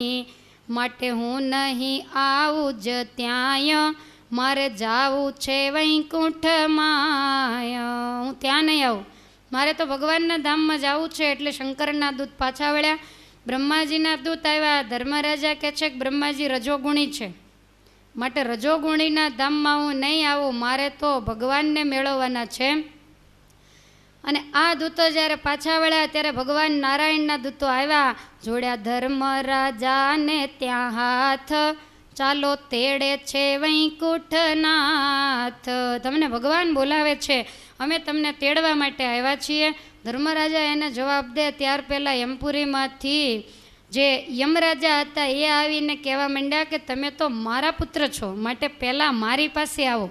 માટે હું નહીં આવું જ ત્યાંય, મારે જાવું છે વૈકુંઠમાય. હું ત્યાં નહીં આવું, મારે તો ભગવાનના ધામમાં જવું છે. એટલે શંકરના દૂત પાછા વળ્યા, બ્રહ્માજીના દૂત આવ્યા. ધર્મરાજા કહે છે કે બ્રહ્માજી રજોગુણી છે, માટે રજોગુણીના ધામમાં હું નહીં આવું, મારે તો ભગવાનને મેળવવાના છે. અને આ દૂતો જ્યારે પાછા વળ્યા ત્યારે ભગવાન નારાયણના દૂતો આવ્યા, જોડ્યા ધર્મરાજાને ત્યાં હાથ, ચાલો તેડે છે વૈકુંઠનાથ. તમને ભગવાન બોલાવે છે, અમે તમને તેડવા માટે આવ્યા છીએ. ધર્મરાજા એને જવાબ દે ત્યાર પહેલાં યમપુરીમાંથી જે યમરાજા હતા એ આવીને કહેવા માંડ્યા કે તમે તો મારા પુત્ર છો, માટે પહેલાં મારી પાસે આવો.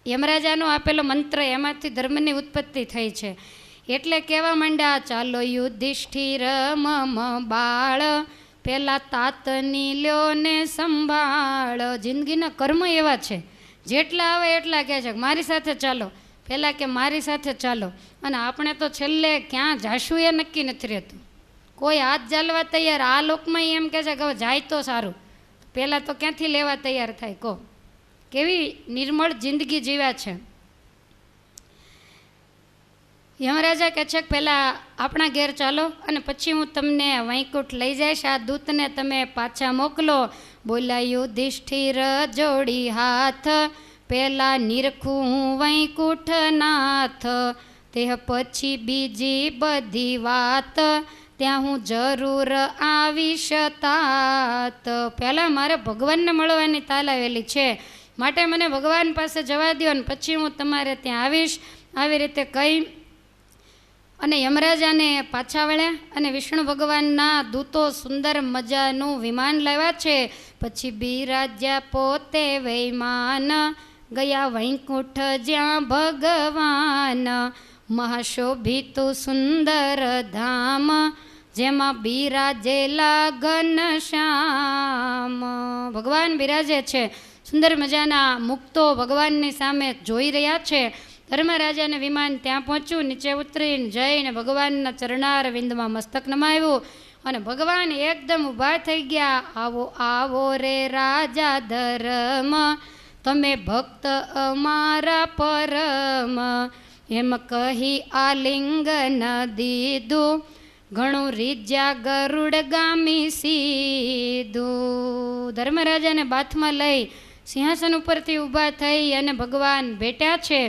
યમરાજાનો આપેલો મંત્ર એમાંથી ધર્મની ઉત્પત્તિ થઈ છે. એટલે કહેવા માંડ્યા, ચાલો યુધિષ્ઠિર મમ બાળ, પહેલાં તાતની લ્યો ને સંભાળ. જિંદગીના કર્મ એવા છે, જેટલા આવે એટલા કહે છે મારી સાથે ચાલો, પહેલાં કે મારી સાથે ચાલો. અને આપણે તો છેલ્લે ક્યાં જાશું એ નક્કી નથી રહેતું. કોઈ હાથ ચાલવા તૈયાર, આ લોકમાં એમ કહે છે કે હવે જાય તો સારું, પહેલાં તો ક્યાંથી લેવા તૈયાર થાય. કહો કેવી નિર્મળ જિંદગી જીવ્યા છે. યમરાજા કહે છે કે પહેલાં આપણા ઘેર ચાલો અને પછી હું તમને વૈકુંઠ લઈ જઈશ. આ દૂતને તમે પાછા મોકલો. બોલ્યા યુધિષ્ઠિર જોડી હાથ, પહેલાં નિરખું હું વૈકુંઠનાથ, તે પછી બીજી બધી વાત, ત્યાં હું જરૂર આવીશ तात. પહેલાં મારે ભગવાનને મળવાની તાલાવેલી છે, માટે મને ભગવાન પાસે જવા દો અને પછી હું તમારે ત્યાં આવીશ. આવી રીતે કહી અને યમરાજાને પાછા વળ્યા. અને વિષ્ણુ ભગવાનના દૂતો સુંદર મજાનું વિમાન લાવ્યા છે. પછી બિરાજ્યા પોતે વૈમાન, ગયા વૈકુંઠ જ્યાં ભગવાન, મહાશોભિતું સુંદર ધામ, જેમાં બિરાજેલા ઘનશ્યામ. ભગવાન બિરાજે છે, સુંદર મજાના મુક્તો ભગવાનની સામે જોઈ રહ્યા છે. ધર્મરાજાને વિમાન ત્યાં પહોંચ્યું, નીચે ઉતરીને જઈને ભગવાનના ચરણારવિંદમાં મસ્તક નમાવ્યું. અને ભગવાન એકદમ ઊભા થઈ ગયા. આવો આવો રે રાજા ધર્મ, તમે ભક્ત અમારા પરમ, એમ કહી આલિંગન દીધું, ઘણું રીજ્યા ગરુડગામી સીધું. ધર્મરાજાને બાથમાં લઈ સિંહાસન ઉપરથી ઊભા થઈ અને ભગવાન ભેટ્યા છે.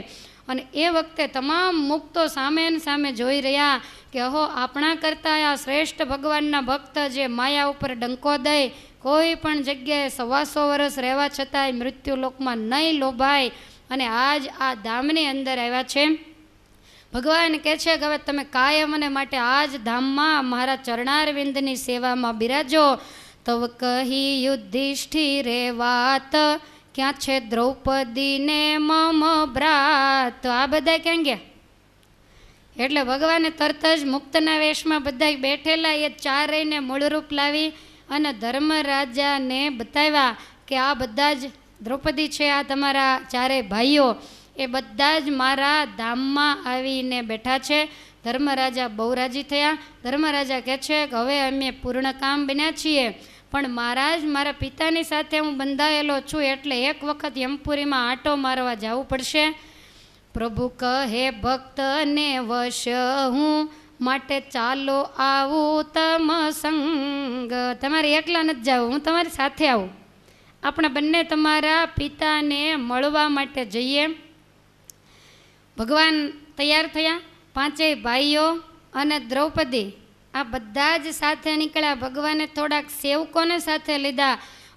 અને એ વખતે તમામ મુક્તો સામે સામે જોઈ રહ્યા કે અહો આપણા કરતાં આ શ્રેષ્ઠ ભગવાનના ભક્ત જે માયા ઉપર ડંકો દઈ કોઈ પણ જગ્યાએ 125 વર્ષ રહેવા છતાંય મૃત્યુલોકમાં નહીં લોભાય અને આજ આ ધામની અંદર આવ્યા છે. ભગવાન કહે છે કે હવે તમે કાયમ અને માટે આ જ ધામમાં મારા ચરણારવિંદની સેવામાં બિરાજો. તવ કહી યુધિષ્ઠિરે વાત, ક્યાં છે દ્રૌપદીને મમ ભ્રાત. આ બધા ક્યાં ગયા? એટલે ભગવાને તરત જ મુક્તના વેશમાં બધા બેઠેલા એ ચારેયને મૂળરૂપ લાવી અને ધર્મરાજાને બતાવ્યા કે આ બધા જ દ્રૌપદી છે, આ તમારા ચારેય ભાઈઓ, એ બધા જ મારા ધામમાં આવીને બેઠા છે. ધર્મરાજા બહુ રાજી થયા. ધર્મરાજા કહે છે કે હવે અમે પૂર્ણ કામ બન્યા છીએ, પણ મહારાજ મારા પિતાની સાથે હું બંધાયેલો છું, એટલે એક વખત યમપુરીમાં આંટો મારવા જવું પડશે. પ્રભુ કહે ભક્તને વશ હું, માટે ચાલો આવું તમ સંગ. તમારે એકલા નથી જવું, હું તમારી સાથે આવું. આપણે બંને તમારા પિતાને મળવા માટે જઈએ. ભગવાન તૈયાર થયા. પાંચેય ભાઈઓ અને દ્રૌપદી આ બધા જ સાથે નીકળ્યા. ભગવાને થોડાક સેવકોને સાથે લીધા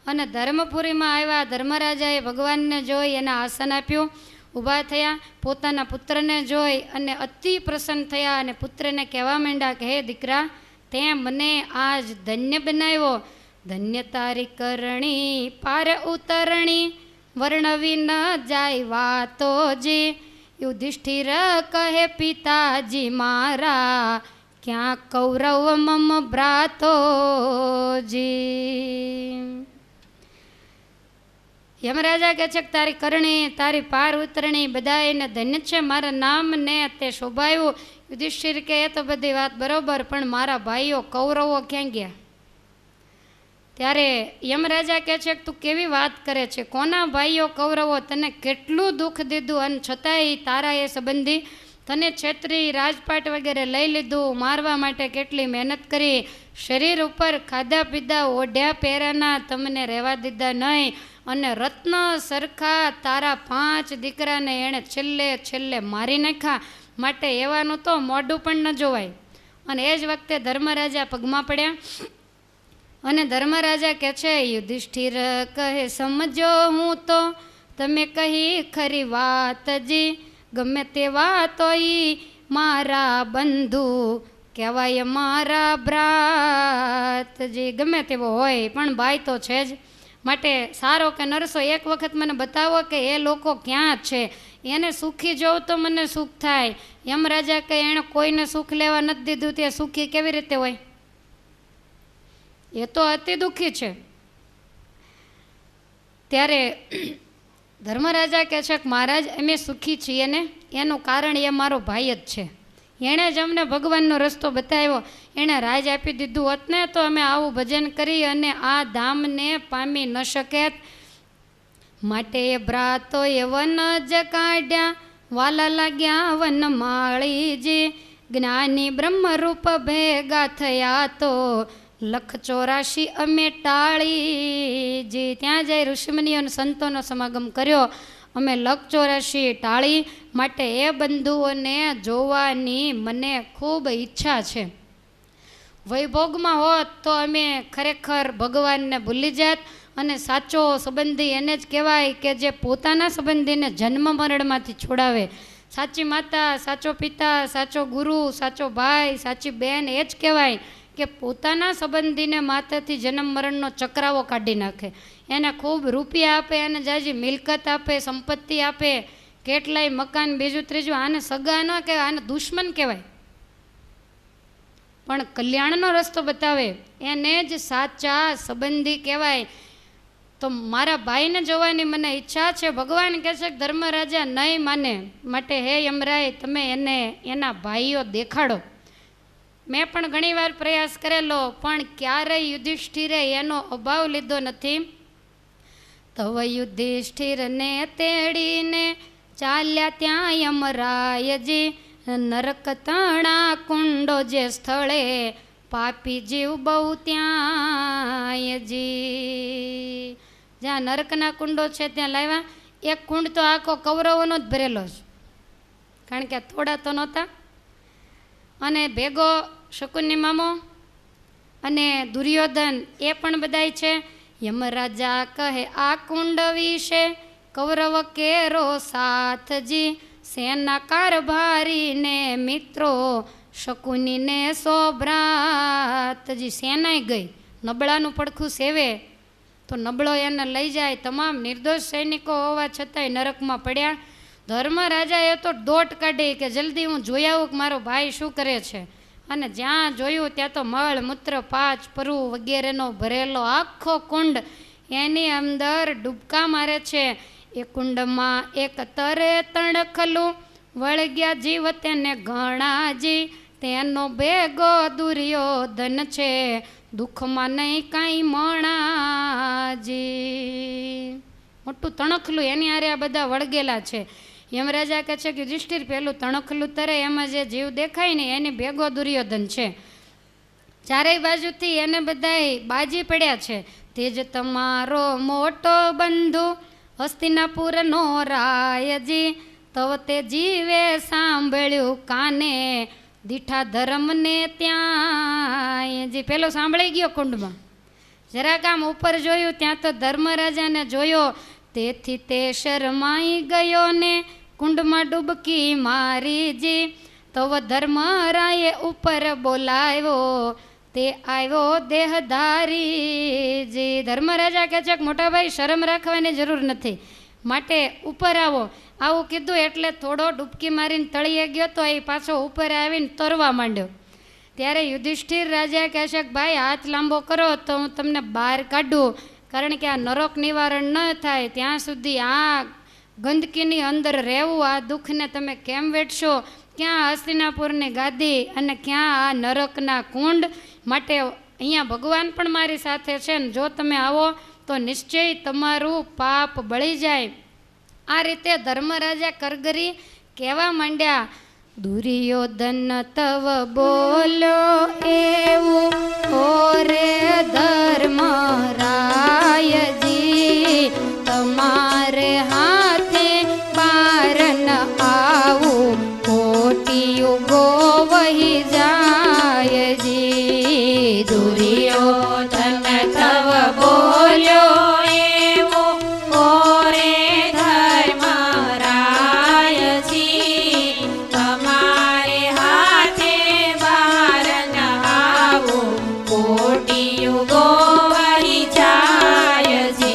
અને ધર્મપુરીમાં આવ્યા. ધર્મરાજાએ ભગવાનને જોઈ એને આસન આપ્યું, ઊભા થયા. પોતાના પુત્રને જોઈ અને અતિ પ્રસન્ન થયા અને પુત્રને કહેવા માંડ્યા કે હે દીકરા, તે મને આજ ધન્ય બનાવ્યો. ધન્ય તારી કરણી પાર ઉતરણી, વર્ણવી ન જાય વાતો જી. યુધિષ્ઠિર કહે પિતાજી મારા, ક્યાં કૌરવ મમ ભ્રાતોજી. યમરાજા કહે છે કે તારી કરણી તારી પાર ઉતરણી બધા એને ધન્ય છે, મારા નામને તે શોભાયું. યુધિષ્ઠિર કે એ તો બધી વાત બરોબર, પણ મારા ભાઈઓ કૌરવો ક્યાં ગયા? ત્યારે યમરાજા કહે છે કે તું કેવી વાત કરે છે? કોના ભાઈઓ કૌરવો? તને કેટલું દુઃખ દીધું અને છતાંય તારા એ સંબંધી તને છેતરી રાજપાટ વગેરે લઈ લીધું, મારવા માટે કેટલી મહેનત કરી, શરીર ઉપર ખાધા પીધા ઓઢ્યા પહેરાના તમને રહેવા દીધા નહીં, અને રત્ન સરખા તારા 5 દીકરાને એણે છેલ્લે મારી નાખ્યા. માટે એવાનું તો મોઢું પણ ન જોવાય. અને એ જ વખતે ધર્મરાજા પગમાં પડ્યા અને ધર્મરાજા કહે છે, યુધિષ્ઠિર કહે સમજો હું તો તમે કહી ખરી વાતજી, ગમે તે વાતો ઈ મારા બંધુ કહેવાય મારા ભ્રાતજી. ગમે તેવો હોય પણ ભાઈ તો છે જ. માટે સારો કે નરસો એક વખત મને બતાવો કે એ લોકો ક્યાં છે, એને સુખી જોઉં તો મને સુખ થાય. યમરાજા કહે એણે કોઈને સુખ લેવા નથી દીધું, તે સુખી કેવી રીતે હોય? એ તો અતિ દુઃખી છે. ત્યારે ધર્મરાજા કહે છે કે મહારાજ અમે સુખી છીએ ને એનું કારણ એ મારો ભાઈ જ છે. એણે જ અમને ભગવાનનો રસ્તો બતાવ્યો, એણે રાજ આપી દીધું હોત ને તો અમે આવું ભજન કરી અને આ ધામને પામી ન શકેત. માટે એ ભ્રાતોએ વન જ કાઢ્યા, વાલા લાગ્યા વનમાળીજી, જ્ઞાની બ્રહ્મરૂપ ભેગા થયા તો 184 અમે ટાળીજી. ત્યાં જઈ ઋષિમુનિઓને સંતોનો સમાગમ કર્યો, અમે 184 ટાળી. માટે એ બંધુઓને જોવાની મને ખૂબ ઈચ્છા છે. વૈભોગમાં હોત તો અમે ખરેખર ભગવાનને ભૂલી જાત. અને સાચો સંબંધી એને જ કહેવાય કે જે પોતાના સંબંધીને જન્મ મરણમાંથી છોડાવે. સાચી માતા, સાચો પિતા, સાચો ગુરુ, સાચો ભાઈ, સાચી બેન એ જ કહેવાય કે પોતાના સંબંધીને માથેથી જન્મ મરણનો ચક્રાવો કાઢી નાખે. એને ખૂબ રૂપિયા આપે, એને જાજી મિલકત આપે, સંપત્તિ આપે, કેટલાય મકાન, બીજું ત્રીજું. આને સગા ન કહેવાય, આને દુશ્મન કહેવાય. પણ કલ્યાણનો રસ્તો બતાવે એને જ સાચા સંબંધી કહેવાય. તો મારા ભાઈને જોવાની મને ઈચ્છા છે. ભગવાન કહે છે કે ધર્મરાજા નહીં માને, માટે હે યમરાય તમે એને એના ભાઈઓ દેખાડો. મેં પણ ઘણીવાર પ્રયાસ કરેલો, પણ ક્યારેય યુધિષ્ઠિરે એનો અભાવ લીધો નથી. તવ યુધિષ્ઠિરને તેડીને ચાલ્યા ત્યાં યમરાયજી, નરક તણા કુંડો જે સ્થળે પાપી જીવ બહુ ત્યાંજી. જ્યાં નરકના કુંડો છે ત્યાં લાવ્યા. એક કુંડ તો આખો કૌરવોનો જ ભરેલો છે, કારણ કે થોડા તો નહોતા. અને ભેગો શકુની મામો અને દુર્યોધન એ પણ બધાય છે. યમરાજા કહે આ કુંડ વિશે કૌરવ કેરો સાથજી, સેના કારભારીને મિત્રો શકુનીને સોભ્રાતજી. સેનાય ગઈ, નબળાનું પડખું સેવે તો નબળો એને લઈ જાય. તમામ નિર્દોષ સૈનિકો હોવા છતાંય નરકમાં પડ્યા. ધર્મરાજાએ તો દોટ કાઢી કે જલ્દી હું જોઈ આવું કે મારો ભાઈ શું કરે છે. અને જ્યાં જોયું ત્યાં તો મળ મૂત્ર પાચ પરુ વગેરેનો ભરેલો આખો કુંડ, એની અંદર ડૂબકા મારે છે. એ કુંડમાં એક તરે તણખલું, વળગ્યા જીવ તેને ઘણાજી, તેનો ભેગો દુર્યોધન છે, દુઃખમાં નહીં કાંઈ મણાજી. મોટું તણખલું, એની હારે આ બધા વળગેલા છે. યમરાજા કહે છે કે યુધિષ્ઠિર પેલું તણખલું તરે એમાં જે જીવ દેખાય ને એની ભેગો દુર્યોધન છે. ચારેય બાજુથી એને બધાય બાજી પડ્યા છે. તેજ તમારો મોટો બંધુ હસ્તિનાપુરનો રાયજી, તવ તે જીવે સાંભળ્યું કાને, દીઠા ધર્મને ત્યાંજી. પેલો સાંભળી ગયો કુંડમાં, જરાક આમ ઉપર જોયું ત્યાં તો ધર્મરાજાને જોયો, તેથી તે શરમાઈ ગયો ને કુંડમાં ડૂબકી મારીજી. તવ ધર્મરાયે ઉપર બોલાવ્યો, તે આવ્યો દેહધારીજી. ધર્મરાજા કહે છે કે મોટા ભાઈ શરમ રાખવાની જરૂર નથી, માટે ઉપર આવો. આવું કીધું એટલે થોડો ડૂબકી મારીને તળિયે ગયો તો એ પાછો ઉપર આવીને તરવા માંડ્યો. ત્યારે યુધિષ્ઠિર રાજા કહે છે કે ભાઈ હાથ લાંબો કરો તો હું તમને બહાર કાઢું, કારણ કે આ નરક નિવારણ ન થાય ત્યાં સુધી આ ગંદકીની અંદર રહેવું, આ દુઃખને તમે કેમ વેઠશો? ક્યાં હસ્તિનાપુરની ગાદી અને ક્યાં આ નરકના કુંડ. માટે અહીંયા ભગવાન પણ મારી સાથે છે ને જો તમે આવો તો નિશ્ચય તમારું પાપ બળી જાય. આ રીતે ધર્મરાજા કરગરી કહેવા માંડ્યા, દુર્યોધન તવ બોલો એવું ઓરે ધર્મરાયજી, તમારે હાથે બાર ન આવું ખોટિયું ગોવહી જાયજી. દુર્યોધન તવ બોલ્યો એવું ઓરે ધર્મરાયજી, તમારે હાથે બાર ન આવું ખોટિયું ગોવહી જાયજી.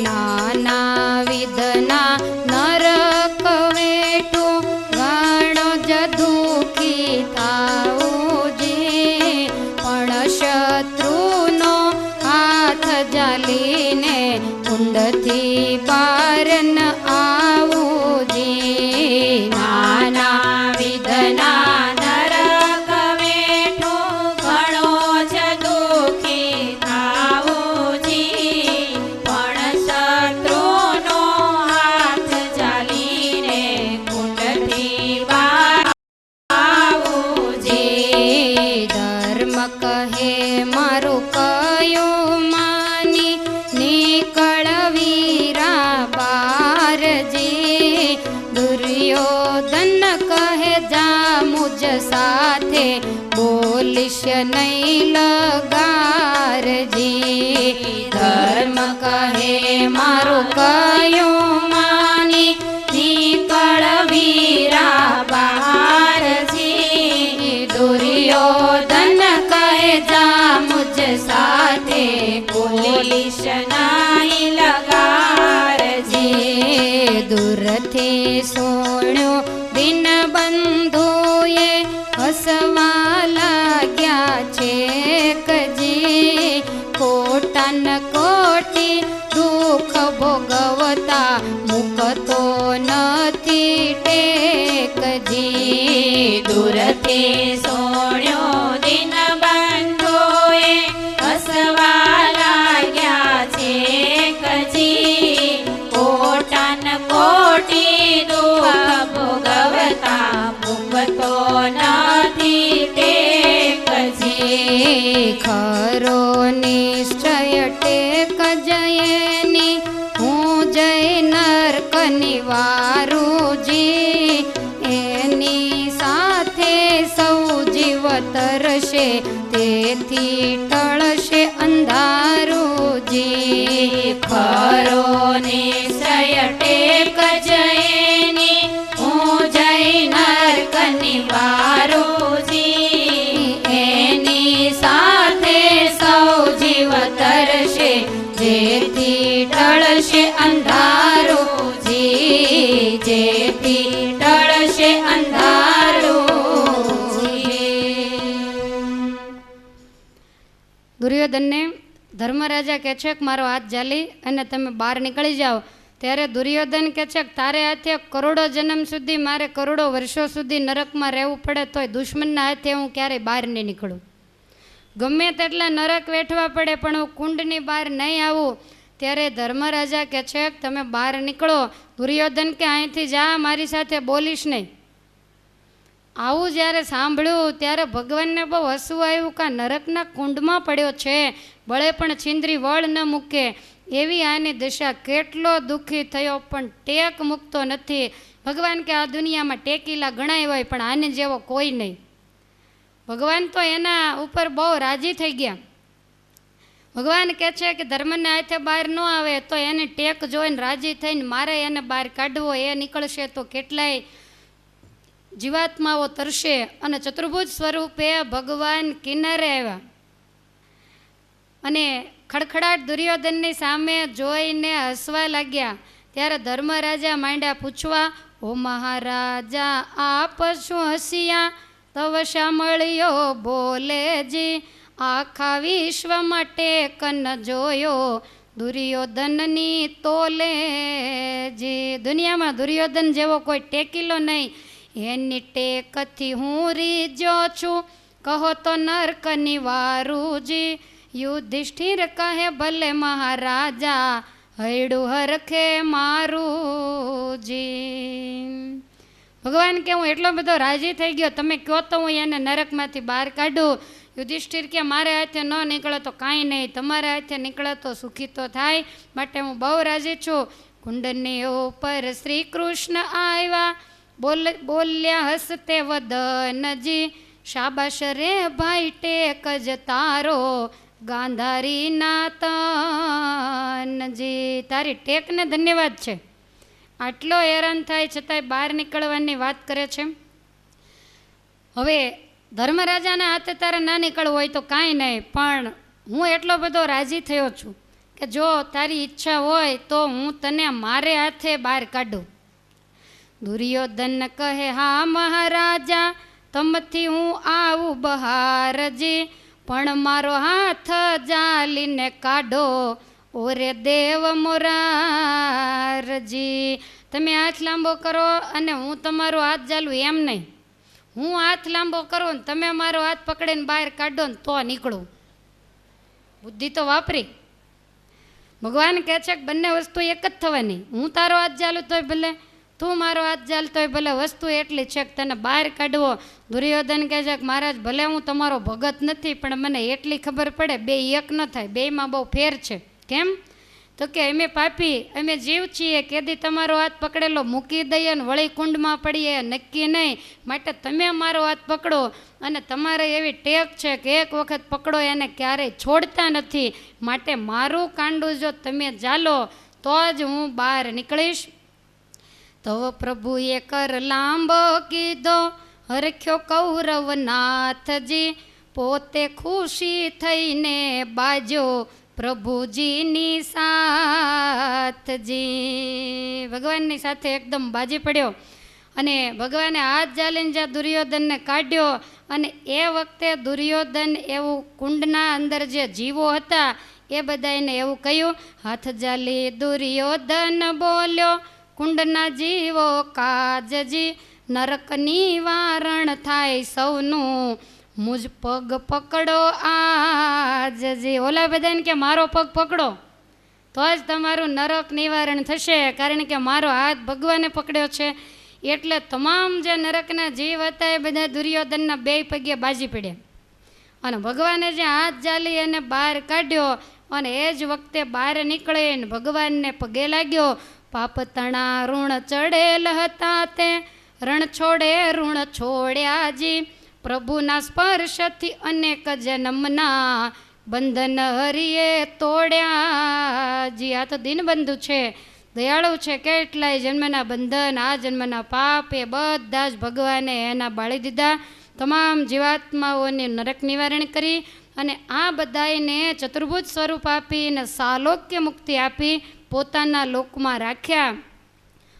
નાના વિધના નરક વેઠું ઘણો જ દુઃખી થાવું જી, પણ શત્રુનો હાથ જાલીને કુંડથી બાર ન આવું જી. નાના વિધના નરક વેઠું ઘણો જ દુઃખી થાવું જી, પણ શત્રુનો હાથ જાલીને કુંડથી બાર આવું જી. ધર્મ કહે મારું કયું માની નીકળ વીરા બારજી, દુર્યોધન કહે જા મુજ સાથે બોલીશ નહીં લગારજી. ધર્મ કહે મારું કયું માની નીકળ વીરા બારજી, દુર્યોધન કહે જા મુજ સાથે બોલીશ નહીં લગારજી. દૂરથી સોણ્યો દિનબંધુએ હસવા લાગ્યા છે કજી, કોટાન કોટી દુઃખ ભોગવતા મુકતો નથી ટેકજી. દૂરથી સોણ્યો દિનબંધુએ હસવા લાગ્યા છે કજી, કોટાન કોટી દુઃખ ભોગવતા મુકતો નથી ટેકજી. ખરો નિશ્ચય ટેક જયની હું જય નરક નિવારુજી, એની સાથે સૌ જીવ તરશે તેથી ટળશે અંધારુજી. ખરો નિશ્ચય ટેક જયની હું જય નરક નિવારુજી, એની સાથે સૌ જીવ તરશે જેથી ટળશે અંધારુજી, જેથી ટળશે અંધારુજી. દુર્યોધનને ધર્મરાજા કહે છે કે મારો હાથ જાલી અને તમે બહાર નીકળી જાઓ. ત્યારે દુર્યોધન કહે છે કે તારે હાથે કરોડો જન્મ સુધી મારે કરોડો વર્ષો સુધી નરકમાં રહેવું પડે તોય દુશ્મનના હાથે હું ક્યારેય બહાર નહીં નીકળું. ગમે તેટલા નરક વેઠવા પડે પણ હું કુંડની બહાર નહીં આવું. ત્યારે ધર્મરાજા કહે છે કે તમે બહાર નીકળો. દુર્યોધન કે અહીંથી જા, મારી સાથે બોલીશ નહીં. આવું જ્યારે સાંભળ્યું ત્યારે ભગવાનને બહુ હસવું આવ્યું કે નરકના કુંડમાં પડ્યો છે, બળે પણ છીંદરી વળ ન મૂકે એવી આની દશા. કેટલો દુઃખી થયો પણ ટેક મૂકતો નથી. ભગવાન કે આ દુનિયામાં ટેકીલા ગણાય હોય પણ આને જેવો કોઈ નહીં. ભગવાન તો એના ઉપર બહુ રાજી થઈ ગયા. ભગવાન કહે છે કે ધર્મને હાથે બહાર ન આવે તો એને ટેક જોઈને રાજી થઈને મારે એને બહાર કાઢવો. એ નીકળશે તો કેટલાય જીવાત્માઓ તરશે. અને ચતુર્ભુજ સ્વરૂપે ભગવાન કિનારે આવ્યા અને ખડખડાટ દુર્યોધનની સામે જોઈને હસવા લાગ્યા. ત્યારે ધર્મરાજા માંડ્યા પૂછવા, ઓ મહારાજા આપ શું હસિયા, તવ સાંભળ્યો બોલેજી, આખા વિશ્વ માટે કન જોયો દુર્યોધનની તોલે. જે દુનિયામાં દુર્યોધન જેવો કોઈ ટેકીલો નહીં. એની ટેકથી હું રીજ્યો છું, કહો તો નર્ક નિવારુજી. યુધિષ્ઠિર કહે ભલે મહારાજા, હૈડું હરખે મારુજી. ભગવાન કે હું એટલો બધો રાજી થઈ ગયો, તમે કહો તો હું એને નરકમાંથી બહાર કાઢું. યુધિષ્ઠિર કે મારે હાથે ન નીકળે તો કાંઈ નહીં, તમારા હાથે નીકળે તો સુખી તો થાય, માટે હું બહુ રાજી છું. કુંડની ઉપર શ્રી કૃષ્ણ આવ્યા, બોલ્યા હસતે વદનજી. શાબાશ રે ભાઈ ટેક જ તારો, ગાંધારી નાતનજી. તારી ટેકને ધન્યવાદ છે. આટલો હેરાન થાય છતાંય બહાર નીકળવાની વાત કરે છે. હવે ધર્મરાજાના હાથે તારે ના નીકળવું હોય તો કાંઈ નહીં, પણ હું એટલો બધો રાજી થયો છું કે જો તારી ઈચ્છા હોય તો હું તને મારે હાથે બહાર કાઢું. દુર્યોધન કહે હા મહારાજા, તમથી હું આવું બહારજી, પણ મારો હાથ જાલીને કાઢો, ઓરે દેવ મોરારજી. તમે હાથ લાંબો કરો અને હું તમારો હાથ જાલું એમ નહીં. હું હાથ લાંબો કરું ને તમે મારો હાથ પકડીને બહાર કાઢો ને તો નીકળું. બુદ્ધિ તો વાપરી. ભગવાન કહે છે કે બંને વસ્તુ એક જ થવાની. હું તારો હાથ જાલું તોય ભલે, તું મારો હાથ જાલતોય ભલે, વસ્તુ એટલી છે કે તને બહાર કાઢવો. દુર્યોધન કહે છે કે મહારાજ ભલે હું તમારો ભગત નથી, પણ મને એટલી ખબર પડે બે એક ન થાય, બેયમાં બહુ ફેર છે. કેમ તો કે અમે પાપી, અમે જીવ છીએ, કેદી તમારો હાથ પકડેલો મૂકી દઈએ ને વળી કુંડમાં પડીએ નક્કી નહીં, માટે તમે મારો હાથ પકડો. અને તમારે એવી ટેક છે કે એક વખત પકડો એને ક્યારેય છોડતા નથી, માટે મારું કાંડું જો તમે ચાલો તો જ હું બહાર નીકળીશ. તો પ્રભુએ કર લાંબો કીધો, હરખ્યો કૌરવનાથજી, પોતે ખુશી થઈને બાજો પ્રભુજીની સાથજી. ભગવાનની સાથે એકદમ બાજી પડ્યો અને ભગવાને હાથ જાલીને જ્યાં દુર્યોધનને કાઢ્યો. અને એ વખતે દુર્યોધન એવું કુંડના અંદર જે જીવો હતા એ બધાને એવું કહ્યું, હાથ જાલી દુર્યોધન બોલ્યો, કુંડના જીવો કાજજી, નરક નિવારણ થાય સૌનું, મુજ પગ પકડો આજજી. ઓલા બધાને કે મારો પગ પકડો તો જ તમારું નરક નિવારણ થશે, કારણ કે મારો હાથ ભગવાને પકડ્યો છે. એટલે તમામ જે નરકના જીવ હતા એ બધા દુર્યોધનના બે પગે બાજી પડ્યા. અને ભગવાને જે હાથ જાલી અને બહાર કાઢ્યો અને એ જ વખતે બહાર નીકળીને ભગવાનને પગે લાગ્યો. પાપ તણા ઋણ ચડેલ હતા તે, રણ છોડે ઋણ છોડ્યાજી, પ્રભુના સ્પર્શથી અનેક જન્મના બંધન હરિએ તોડ્યાજી. આ તો દિનબંધુ છે, દયાળુ છે, કેટલાય જન્મના બંધન, આ જન્મના પાપ એ બધા જ ભગવાને એના બાળી દીધા. તમામ જીવાત્માઓને નરક નિવારણ કરી અને આ બધાને ચતુર્ભુજ સ્વરૂપ આપી અને સાલોક્ય મુક્તિ આપી પોતાના લોકમાં રાખ્યા.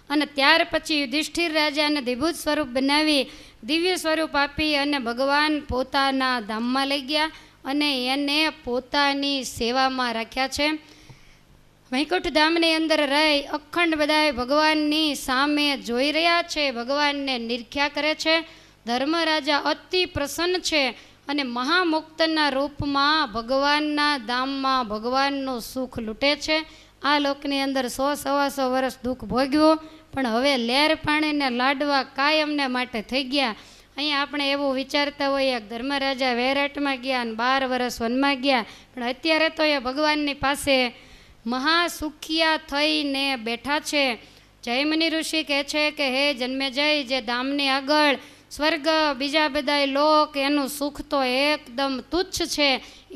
અને ત્યાર પછી યુધિષ્ઠિર રાજાને દ્વિભુજ સ્વરૂપ બનાવી દિવ્ય સ્વરૂપ આપી અને ભગવાન પોતાના ધામમાં લઈ ગયા અને એને પોતાની સેવામાં રાખ્યા છે. વૈકુંઠ ધામની અંદર રહી અખંડ બધા ભગવાનની સામે જોઈ રહ્યા છે, ભગવાનને નિરખ્યા કરે છે. ધર્મરાજા અતિ પ્રસન્ન છે અને મહામુક્તના રૂપમાં ભગવાનના ધામમાં ભગવાનનું સુખ લૂંટે છે. આ લોકની અંદર 100-125 વર્ષ દુઃખ ભોગ્યું, પણ હવે લહેર પાણીને લાડવા કાયમને માટે થઈ ગયા. અહીંયા આપણે એવું વિચારતા હોઈએ કે ધર્મરાજા વૈરાટમાં ગયા અને 12 વર્ષ વનમાં ગયા, પણ અત્યારે તો એ ભગવાનની પાસે મહાસુખિયા થઈને બેઠા છે. જયમુનિ ઋષિ કહે છે કે હે જન્મેજય, જે ધામની આગળ સ્વર્ગ બીજા બધા લોક એનું સુખ તો એકદમ તુચ્છ છે,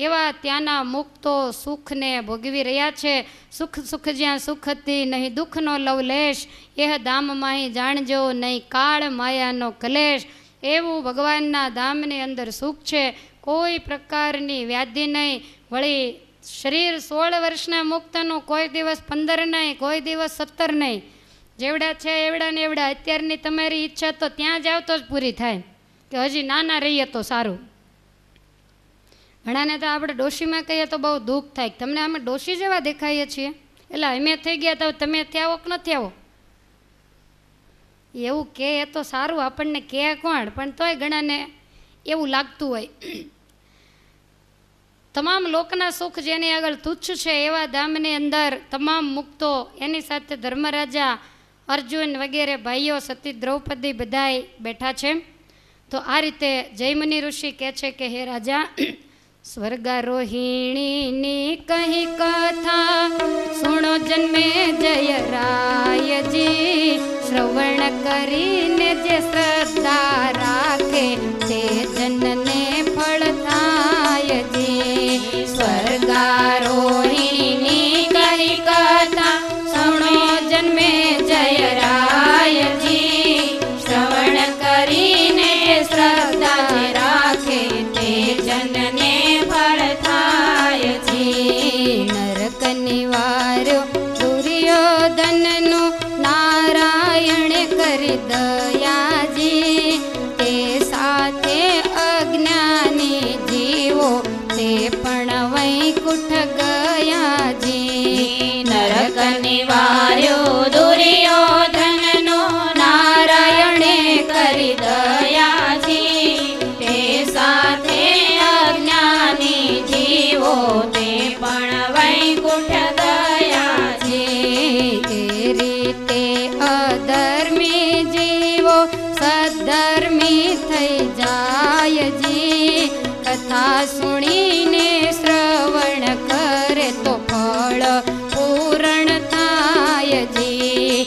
એવા ત્યાંના મુક્તો સુખને ભોગવી રહ્યા છે. સુખ સુખ જ્યાં સુખ હતી, નહીં દુઃખનો લવલેશ, એહ ધામમાં જાણજો નહીં કાળ માયાનો કલેશ. એવું ભગવાનના ધામની અંદર સુખ છે, કોઈ પ્રકારની વ્યાધિ નહીં. વળી શરીર 16 વર્ષના મુક્તનું કોઈ દિવસ 15 નહીં, કોઈ દિવસ 17 નહીં. જેવડા છે એવડા ને એવડા. અત્યારની તમારી ઈચ્છા તો ત્યાં જાવ તો જ પૂરી થાય કે હજી નાના રહીએ તો સારું. ઘણાને તો આપણે ડોશીમાં કહીએ તો બહુ દુઃખ થાય, તમને અમે ડોશી જેવા દેખાઈએ છીએ, એટલે અમે થઈ ગયા તો તમે ત્યાં આવો કે નથી આવો. એવું કે એ તો સારું, આપણને કે કોણ, પણ તોય ઘણાને એવું લાગતું હોય. તમામ લોકના સુખ જેની આગળ તુચ્છ છે એવા ધામની અંદર તમામ મુક્તો, એની સાથે ધર્મરાજા અર્જુન વગેરે ભાઈઓ, સતી દ્રૌપદી બધાય બેઠા છે. તો આ રીતે જયમુનિ ઋષિ કહે છે કે હે રાજા, સ્વર્ગારોહિણીની કહી કથા સુણો જન્મે જય રાયજી, શ્રવણ કરીને જે શ્રદ્ધા રાખે તે જનને ફળ થાય જી. સ્વર્ગારોહિણીની કહી કથા સુણો જન્મે જય રાયજી, શ્રવણ કરીને શ્રદ્ધા રાખે તે જનને ફળ થાય જી. નરક નિવાર્યો દુર્યોધનનું નારાયણે કરી દયાજી, તે સાથે અજ્ઞાની જીવો તે પણ વૈકુંઠ ગયા જી. નરક નિવાર્યો દુર્યોધનનો નારાયણે કરી દયાજી, તે સાથે અજ્ઞાની જીવો તે પણ વૈકુંઠ ગયા જી. એ રીતે અધર્મી જીવો સદ્ધર્મી થઈ જાય જી, કથા સુણીને શ્રવણ કરે તો ફળ પૂરણ થાય જી.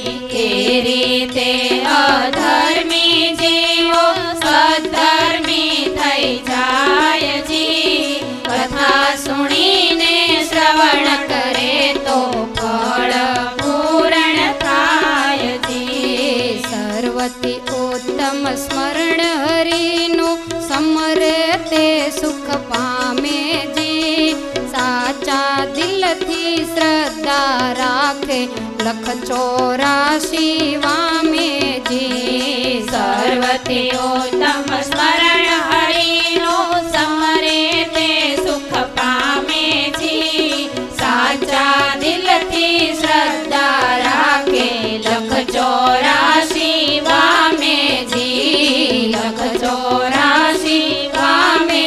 એ રીતે અધર્મી જીવો સદ્ધર્મી થઈ જાય જી, કથા સુણીને શ્રવણ કરે તો ફળ પૂરણ થાય જી. સર્વથી ઉત્તમ સ્મરણ હરિનું સમરે તે સુખ પામે જી, સાચા દિલથી શ્રદ્ધા રાખે 184 વામે જી. સર્વથી ઉત્તમ સ્મરણ હરિનું સમરે તે સુખ પામે જી, સાચા દિલથી શ્રદ્ધા રાખે 184 વામે જી. 184 વામે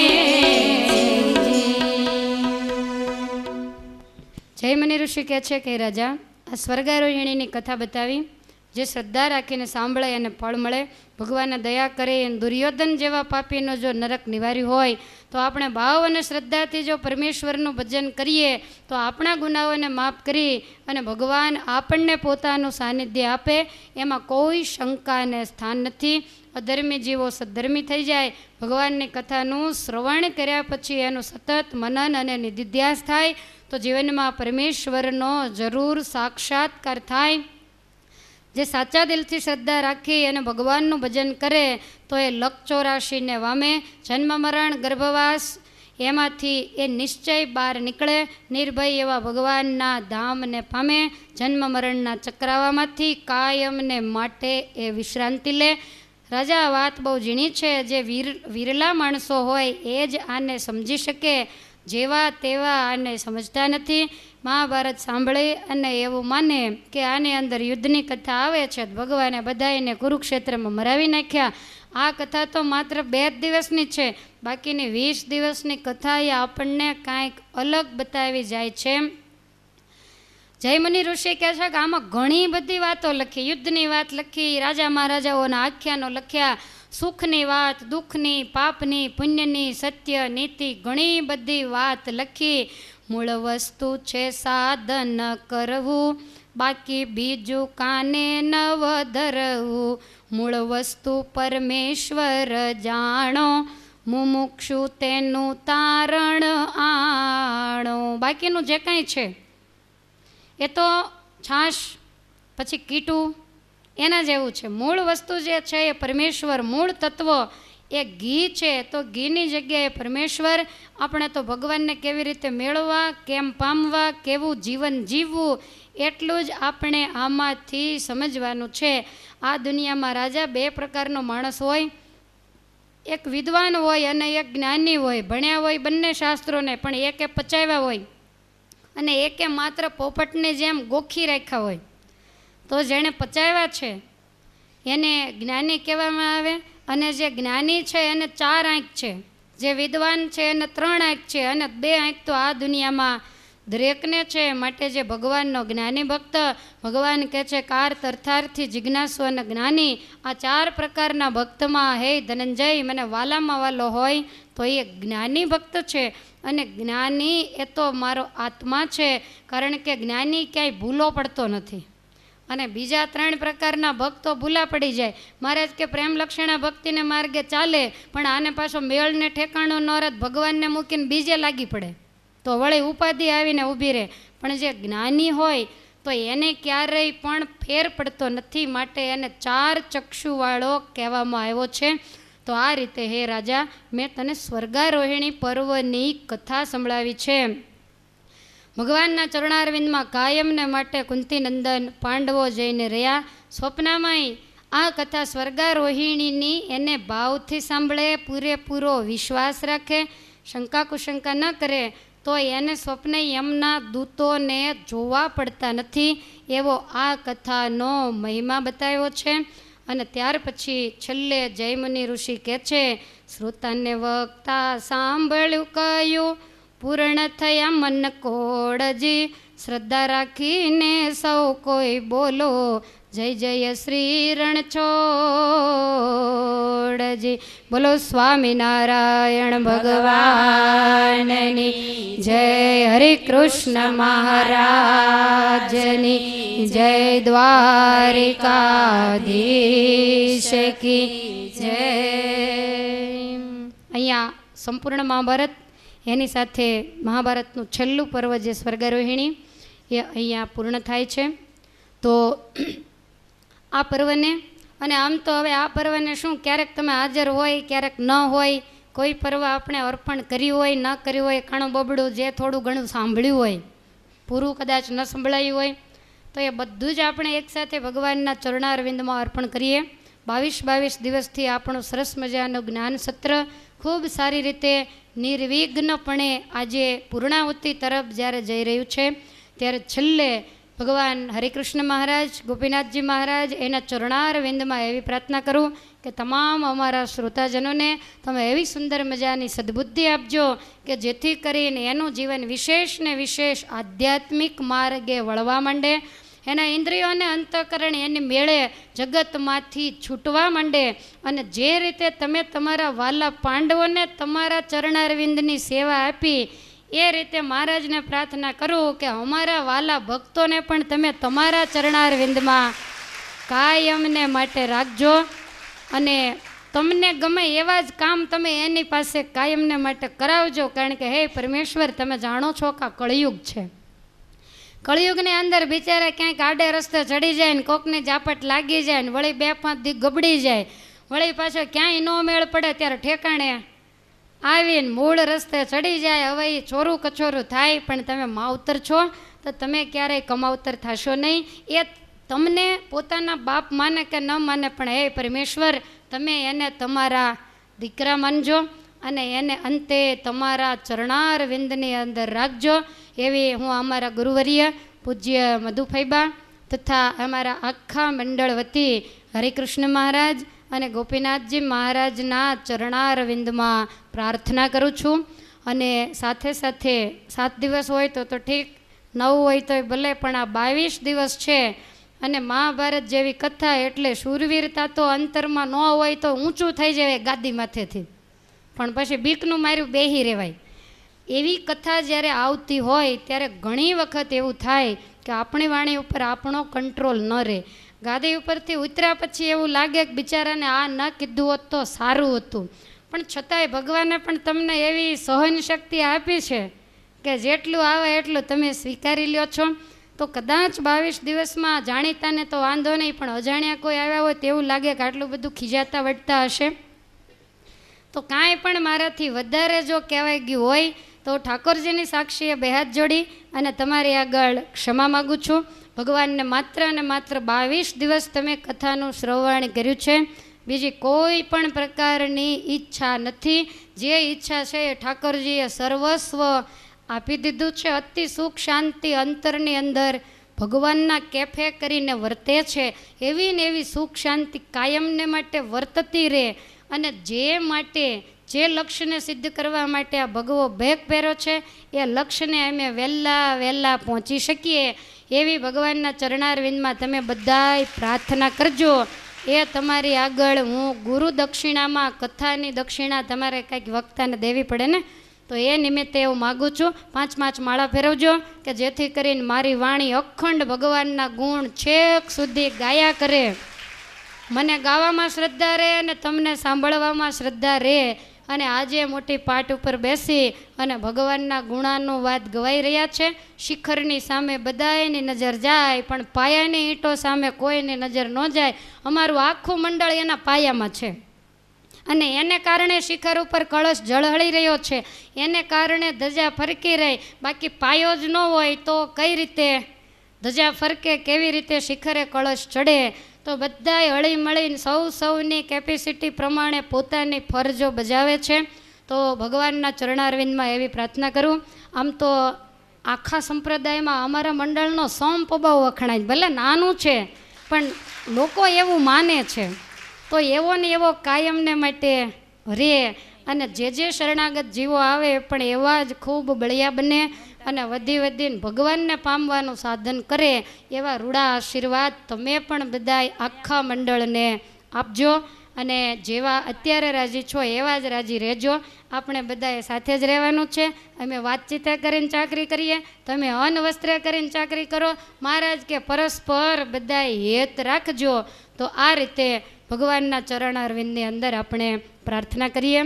જી. જયમુનિ ઋષિ કહે છે કે રાજા, આ સ્વર્ગારોહિણીની કથા બતાવી, જે શ્રદ્ધા રાખીને સાંભળે અને ફળ મળે, ભગવાનને દયા કરે. અને દુર્યોધન જેવા પાપીનો જો નરક નિવાર્યું હોય તો આપણે ભાવ અને શ્રદ્ધાથી જો પરમેશ્વરનું ભજન કરીએ તો આપણા ગુનાઓને માફ કરી અને ભગવાન આપણને પોતાનું સાનિધ્ય આપે, એમાં કોઈ શંકાને સ્થાન નથી. અધર્મી જીવો સદ્ધર્મી થઈ જાય. ભગવાનની કથાનું શ્રવણ કર્યા પછી એનું સતત મનન અને નિધિધ્યાસ થાય તો જીવનમાં પરમેશ્વરનો જરૂર સાક્ષાત્કાર થાય. જે સાચા દિલથી શ્રદ્ધા રાખી અને ભગવાનનું ભજન કરે તો એ 184 વામે, જન્મ મરણ ગર્ભવાસ એમાંથી એ નિશ્ચય બહાર નીકળે, નિર્ભય એવા ભગવાનના ધામને પામે, જન્મ મરણના ચક્રાવામાંથી કાયમને માટે એ વિશ્રાંતિ લે. રાજા, વાત બહુ ઝીણી છે. જે વિરલા માણસો હોય એ જ આને સમજી શકે, જેવા તેવા આને સમજતા નથી. મહાભારત સાંભળી અને એવું માને કે આની અંદર યુદ્ધની કથા આવે છે, ભગવાને બધાને કુરુક્ષેત્રમાં મરાવી નાખ્યા. આ કથા તો માત્ર 2 દિવસની છે, બાકીની 20 દિવસની કથા એ આપણને કાંઈક અલગ બતાવી જાય છે. જયમુનિ ઋષિ કહે છે કે આમાં ઘણી બધી વાતો લખી, યુદ્ધની વાત લખી, રાજા મહારાજાઓના આખ્યાનો લખ્યા, સુખની વાત, દુઃખની, પાપની, પુણ્યની, સત્ય, નીતિ, ઘણી બધી વાત લખી. મૂળ વસ્તુ છે સાધન કરવું, બાકી બીજું કાને નવ ધરવું. મૂળ વસ્તુ પરમેશ્વર જાણો, મુમુક્ષુ તેનું તારણ આણો. બાકીનું જે કાંઈ છે એ તો છાશ પછી કીટું એના જેવું છે. મૂળ વસ્તુ જે છે એ પરમેશ્વર, મૂળ તત્વ એ ઘી છે, તો ઘીની જગ્યાએ પરમેશ્વર. આપણે તો ભગવાનને કેવી રીતે મેળવવા, કેમ પામવા, કેવું જીવન જીવવું એટલું જ આપણે આમાંથી સમજવાનું છે. આ દુનિયામાં રાજા 2 પ્રકારનો માણસ હોય, એક વિદ્વાન હોય અને એક જ્ઞાની હોય. ભણ્યા હોય બંને શાસ્ત્રોને, પણ એકે પચાવ્યા હોય અને એકે માત્ર પોપટની જેમ ગોખી રાખ્યા હોય. તો જેણે પચાવ્યા છે એને જ્ઞાની કહેવામાં આવે. અને જે જ્ઞાની છે એને 4 આંખ છે, જે વિદ્વાન છે એને 3 આંખ છે, અને 2 આંખ તો આ દુનિયામાં દરેકને છે. માટે જે ભગવાનનો જ્ઞાની ભક્ત, ભગવાન કહે છે કાર તર્થાર્થી જિજ્ઞાસુ અને જ્ઞાની, આ 4 પ્રકારના ભક્તમાં હે ધનંજય મને વાલામાં વાલો હોય તો એ જ્ઞાની ભક્ત છે. અને જ્ઞાની એ તો મારો આત્મા છે, કારણ કે જ્ઞાની ક્યાંય ભૂલો પડતો નથી. અને બીજા 3 પ્રકારના ભક્તો ભૂલા પડી જાય. મહારાજ કે પ્રેમ લક્ષણા ભક્તિને માર્ગે ચાલે, પણ આને પાછો મેળને ઠેકાણું ન રહે, ભગવાનને મૂકીને બીજે લાગી પડે તો વળી ઉપાધિ આવીને ઊભી રહે. પણ જે જ્ઞાની હોય તો એને ક્યારેય પણ ફેર પડતો નથી, માટે એને 4 ચક્ષુવાળો કહેવામાં આવ્યો છે. તો આ રીતે હે રાજા, મેં તને સ્વર્ગારોહિણી પર્વની કથા સંભળાવી છે. ભગવાનના ચરણારવિંદમાં કાયમને માટે કુંતીનંદન પાંડવો જઈને રહ્યા. સ્વપ્નામાંય આ કથા સ્વર્ગારોહિણીની એને ભાવથી સાંભળે, પૂરેપૂરો વિશ્વાસ રાખે, શંકા કુશંકા ન કરે તો એને સ્વપ્ને યમના દૂતોને જોવા પડતા નથી. એવો આ કથાનો મહિમા બતાવ્યો છે. અને ત્યાર પછી છેલ્લે જયમુનિ ઋષિ કહે છે, શ્રોતાને વક્તા સાંભળ્યું કયું, પૂર્ણ થયા મન કોડજી, શ્રદ્ધા રાખીને સૌ કોઈ બોલો, જય જય શ્રી રણછોડજી. બોલો સ્વામિનારાયણ ભગવાનની જય, હરે કૃષ્ણ મહારાજની જય, દ્વારિકાધીશ કી જય. અહીંયા સંપૂર્ણ મહાભારત, એની સાથે મહાભારતનું છેલ્લું પર્વ જે સ્વર્ગારોહિણી એ અહીંયા પૂર્ણ થાય છે. તો આ પર્વને, અને આમ તો હવે આ પર્વને શું, ક્યારેક તમે હાજર હોય ક્યારેક ન હોય, કોઈ પર્વ આપણે અર્પણ કર્યું હોય ન કર્યું હોય, કાણું બબડું જે થોડું ઘણું સાંભળ્યું હોય, પૂરું કદાચ ન સંભળાયું હોય, તો એ બધું જ આપણે એકસાથે ભગવાનના ચરણારવિંદમાં અર્પણ કરીએ. 22 દિવસથી આપણું સરસ મજાનું જ્ઞાન સત્ર ખૂબ સારી રીતે નિર્વિઘ્નપણે આજે પૂર્ણાહુતિ તરફ જ્યારે જઈ રહ્યું છે, ત્યારે છેલ્લે ભગવાન હરિકૃષ્ણ મહારાજ, ગોપીનાથજી મહારાજ એના ચરણારવિંદમાં એવી પ્રાર્થના કરું કે તમામ અમારા શ્રોતાજનોને તમે એવી સુંદર મજાની સદ્બુદ્ધિ આપજો કે જેથી કરીને એનું જીવન વિશેષ ને વિશેષ આધ્યાત્મિક માર્ગે વળવા માંડે, એના ઇન્દ્રિયોને અંતઃકરણ એની મેળે જગતમાંથી છૂટવા માંડે. અને જે રીતે તમે તમારા વાલા પાંડવોને તમારા ચરણારવિંદની સેવા આપી, એ રીતે મહારાજને પ્રાર્થના કરું કે અમારા વાલા ભક્તોને પણ તમે તમારા ચરણારવિંદમાં કાયમને માટે રાખજો. અને તમને ગમે એવા જ કામ તમે એની પાસે કાયમને માટે કરાવજો, કારણ કે હે પરમેશ્વર, તમે જાણો છો કે આ કળિયુગ છે. કળિયુગની અંદર બિચારા ક્યાંક આડે રસ્તે ચડી જાય ને કોકની ઝાપટ લાગી જાય ને વળી 2-5 દી ગબડી જાય, વળી પાછો ક્યાંય ન મેળ પડે ત્યારે ઠેકાણે આવીને મૂળ રસ્તે ચડી જાય. હવે એ ચોરું કચોરું થાય, પણ તમે માવતર છો તો તમે ક્યારેય કમાવતર થશો નહીં. એ તમને પોતાના બાપ માને કે ન માને, પણ હે પરમેશ્વર, તમે એને તમારા દીકરા માનજો અને એને અંતે તમારા ચરણારવિંદની અંદર રાખજો. એવી હું અમારા ગુરુવર્ય પૂજ્ય મધુફૈબા તથા અમારા આખા મંડળ વતી હરિકૃષ્ણ મહારાજ અને ગોપીનાથજી મહારાજના ચરણારવિંદમાં પ્રાર્થના કરું છું. અને સાથે સાથે 7 દિવસ હોય તો ઠીક, 9 હોય તોય ભલે, પણ આ 22 દિવસ છે. અને મહાભારત જેવી કથા એટલે શૂરવીરતા તો અંતરમાં ન હોય તો ઊંચું થઈ જાય ગાદી માથેથી, પણ પછી બીકનું માર્યું બેહી રહેવાય. એવી કથા જ્યારે આવતી હોય ત્યારે ઘણી વખત એવું થાય કે આપણી વાણી ઉપર આપણો કંટ્રોલ ન રહે. ગાદી ઉપરથી ઉતર્યા પછી એવું લાગે કે બિચારાને આ ન કીધું હોત તો સારું હતું, પણ છતાંય ભગવાને પણ તમને એવી સહન શક્તિ આપી છે કે જેટલું આવે એટલું તમે સ્વીકારી લ્યો છો. તો કદાચ 22 દિવસમાં જાણીતાને તો વાંધો નહીં, પણ અજાણ્યા કોઈ આવ્યા હોય તેવું લાગે કે આટલું બધું ખીજાતા વળતા હશે. તો કાંઈ પણ મારાથી વધારે જો કહેવાય ગયું હોય તો ઠાકોરજીની સાક્ષીએ 2 હાથ જોડી અને તમારી આગળ ક્ષમા માગું છું. ભગવાનને માત્ર અને માત્ર 22 દિવસ તમે કથાનું શ્રવણ કર્યું છે, બીજી કોઈ પણ પ્રકારની ઈચ્છા નથી. જે ઈચ્છા છે એ ઠાકોરજીએ સર્વસ્વ આપી દીધું છે. અતિ સુખ શાંતિ અંતરની અંદર ભગવાનના કેફે કરીને વર્તે છે એવી ને એવી સુખ શાંતિ કાયમને માટે વર્તતી રહે, અને જે માટે જે લક્ષ્યને સિદ્ધ કરવા માટે આ ભગવો ભેગ પહેર્યો છે એ લક્ષ્યને અમે વહેલા પહોંચી શકીએ એવી ભગવાનના ચરણારવિંદમાં તમે બધાય પ્રાર્થના કરજો. એ તમારી આગળ હું ગુરુ દક્ષિણામાં કથાની દક્ષિણા તમારે કંઈક વક્તાને દેવી પડે ને, તો એ નિમિત્તે એવું માગું છું 5 માળા ફેરવજો કે જેથી કરીને મારી વાણી અખંડ ભગવાનના ગુણ છેક સુધી ગાયા કરે. મને ગાવામાં શ્રદ્ધા રહે અને તમને સાંભળવામાં શ્રદ્ધા રહે, અને આજે મોટી પાટ ઉપર બેસી અને ભગવાનના ગુણાનું વાત ગવાઈ રહ્યા છે. શિખરની સામે બધાયની નજર જાય પણ પાયાની ઈંટો સામે કોઈની નજર ન જાય. અમારું આખું મંડળ એના પાયામાં છે, અને એને કારણે શિખર ઉપર કળશ ઝળહળી રહ્યો છે, એને કારણે ધજા ફરકી રહી. બાકી પાયો જ ન હોય તો કઈ રીતે ધજા ફરકે, કેવી રીતે શિખરે કળશ ચડે? તો બધાય હળી મળીને સૌની કેપેસિટી પ્રમાણે પોતાની ફરજો બજાવે છે. તો ભગવાનના ચરણારવિંદમાં એવી પ્રાર્થના કરું. આમ તો આખા સંપ્રદાયમાં અમારા મંડળનો સંપ બહુ વખણાય, ભલે નાનું છે પણ લોકો એવું માને છે. તો એવો ને એવો કાયમને માટે રહે, અને જે શરણાગત જીવો આવે પણ એવા જ ખૂબ બળિયા બને અને વધીને ભગવાનને પામવાનું સાધન કરે એવા રૂડા આશીર્વાદ તમે પણ બધાય આખા મંડળને આપજો. અને જેવા અત્યારે રાજી છો એવા જ રાજી રહેજો. આપણે બધાએ સાથે જ રહેવાનું છે. અમે વાતચીતે કરીને ચાકરી કરીએ, તમે અન્ન વસ્ત્રે કરીને ચાકરી કરો. મહારાજ કે પરસ્પર બધાએ હેત રાખજો. તો આ રીતે ભગવાનના ચરણારવિંદની અંદર આપણે પ્રાર્થના કરીએ.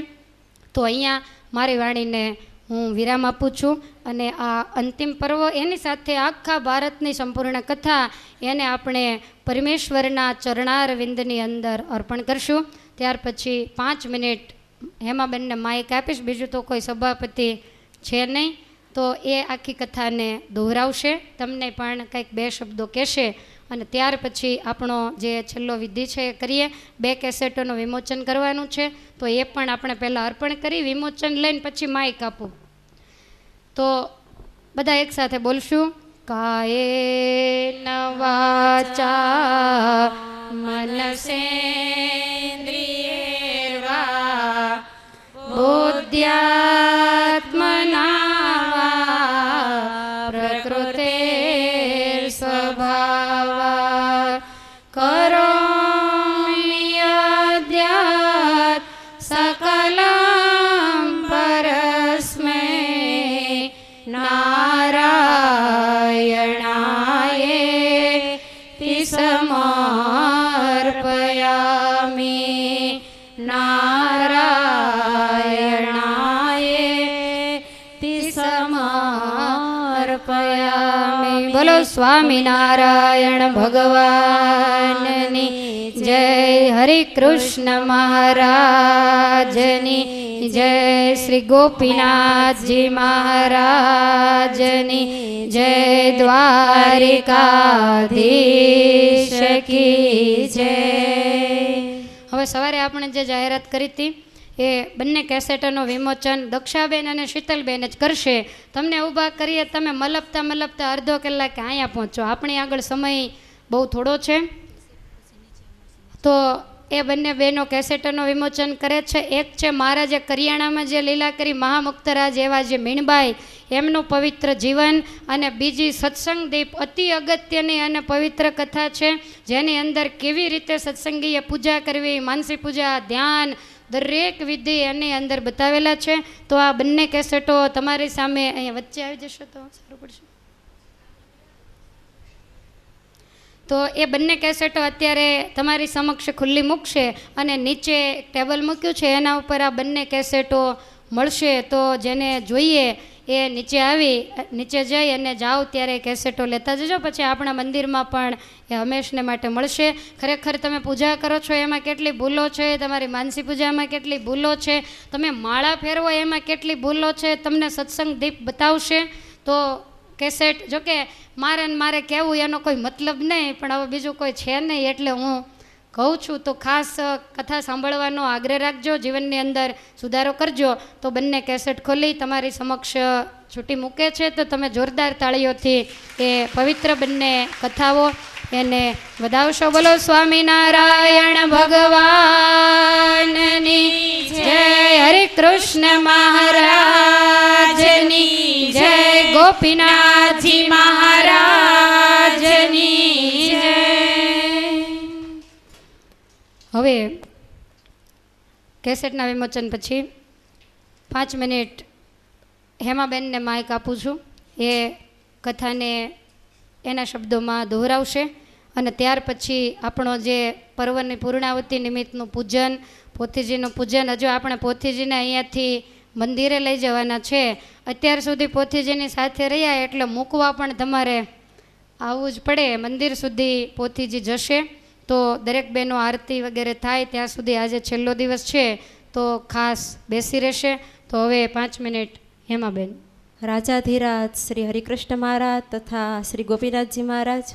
તો અહીંયા મારી વાણીને હું વિરામ આપું છું, અને આ અંતિમ પર્વ એની સાથે આખા ભારતની સંપૂર્ણ કથા એને આપણે પરમેશ્વરના ચરણારવિંદની અંદર અર્પણ કરશું. ત્યાર પછી 5 મિનિટ હેમાબેનને માઇક આપીશ, બીજું તો કોઈ સભાપતિ છે નહીં, તો એ આખી કથાને દોહરાવશે, તમને પણ કંઈક 2 શબ્દો કહેશે, અને ત્યાર પછી આપણો જે છેલ્લો વિધિ છે એ કરીએ. 2 કેસેટોનું વિમોચન કરવાનું છે, તો એ પણ આપણે પહેલાં અર્પણ કરી વિમોચન લઈને પછી માઇક આપું. તો બધા એક સાથે બોલશું. કાયેન વાચા મનસેન્દ્રિયૈર્વા બુદ્ધ્યાત્મના પ્રકૃતેર્સ્વભાવાत् કરોમિ યદ્યत् સકલં પરસ્મૈ નારાયણાયેતિ સમર્પયામિ. નારાયણાયેતિ સમર્પયામિ. બોલો સ્વામિનારાયણ ભગવાનની જય. હરે કૃષ્ણ મહારાજની જય. શ્રી ગોપીનાથજી મહારાજની જય. દ્વારિકાધીશ કી જય. હવે સવારે આપણે જે જાહેરાત કરી હતી એ બંને કેસેટોનું વિમોચન દક્ષાબેન અને શીતલબેન જ કરશે. તમને ઊભા કરીએ, તમે મલપતા અડધો કલાકે અહીંયા પહોંચો. આપણી આગળ સમય બહુ થોડો છે, તો એ બંને બહેનો કેસેટોનું વિમોચન કરે છે. એક છે મહારાજે કરિયાણામાં જે લીલા કરી મહામુક્તરાજ એવા જે મીણબાઈ, એમનું પવિત્ર જીવન, અને બીજી સત્સંગ દીપ અતિ અગત્યની અને પવિત્ર કથા છે, જેની અંદર કેવી રીતે સત્સંગીએ પૂજા કરવી, માનસી પૂજા, ધ્યાન, દરેક વિધિ એની અંદર બતાવેલા છે. તો આ બંને કેસેટો તમારી સામે અહીંયા વચ્ચે આવી જશે તો સારું પડશે. તો એ બંને કેસેટો અત્યારે તમારી સમક્ષ ખુલ્લી મૂકશે, અને નીચે ટેબલ મૂક્યું છે એના ઉપર આ બંને કેસેટો મળશે. તો જેને જોઈએ એ નીચે જઈ અને જાઓ ત્યારે કેસેટો લેતા જજો. પછી આપણા મંદિરમાં પણ એ હંમેશને માટે મળશે. ખરેખર તમે પૂજા કરો છો એમાં કેટલી ભૂલો છે, તમારી માનસી પૂજામાં કેટલી ભૂલો છે, તમે માળા ફેરવો એમાં કેટલી ભૂલો છે, તમને સત્સંગ દીપ બતાવશે. તો કેસેટ, જોકે મારે કહેવું એનો કોઈ મતલબ નહીં, પણ હવે બીજું કોઈ છે નહીં એટલે હું કહું છું તો ખાસ કથા સાંભળવાનો આગ્રહ રાખજો, જીવનની અંદર સુધારો કરજો. તો બંને કેસેટ ખોલી તમારી સમક્ષ છૂટી મૂકે છે, તો તમે જોરદાર તાળીઓથી એ પવિત્ર બંને કથાઓ એને વધાવશો. બોલો સ્વામિનારાયણ ભગવાનની જય, હરે કૃષ્ણ મહારાજની જય, ગોપીનાથજી મહારાજની જય. હવે કેસેટના વિમોચન પછી 5 મિનિટ હેમાબેનને માઇક આપું છું. એ કથાને એના શબ્દોમાં દોહરાવશે અને ત્યાર પછી આપણો જે પર્વની પૂર્ણાવતિ નિમિત્તનું પૂજન, પોથીજીનું પૂજન, હજુ આપણે પોથીજીને અહીંયાથી મંદિરે લઈ જવાના છે. અત્યાર સુધી પોથીજીની સાથે રહ્યા એટલે મૂકવા પણ તમારે આવવું જ પડે. મંદિર સુધી પોથીજી જશે તો દરેક બહેનો આરતી વગેરે થાય ત્યાં સુધી આજે છેલ્લો દિવસ છે તો ખાસ બેસી રહેશે. તો હવે 5 મિનિટ હેમાબેન. રાજાધિરાજ શ્રી હરિકૃષ્ણ મહારાજ તથા શ્રી ગોપીનાથજી મહારાજ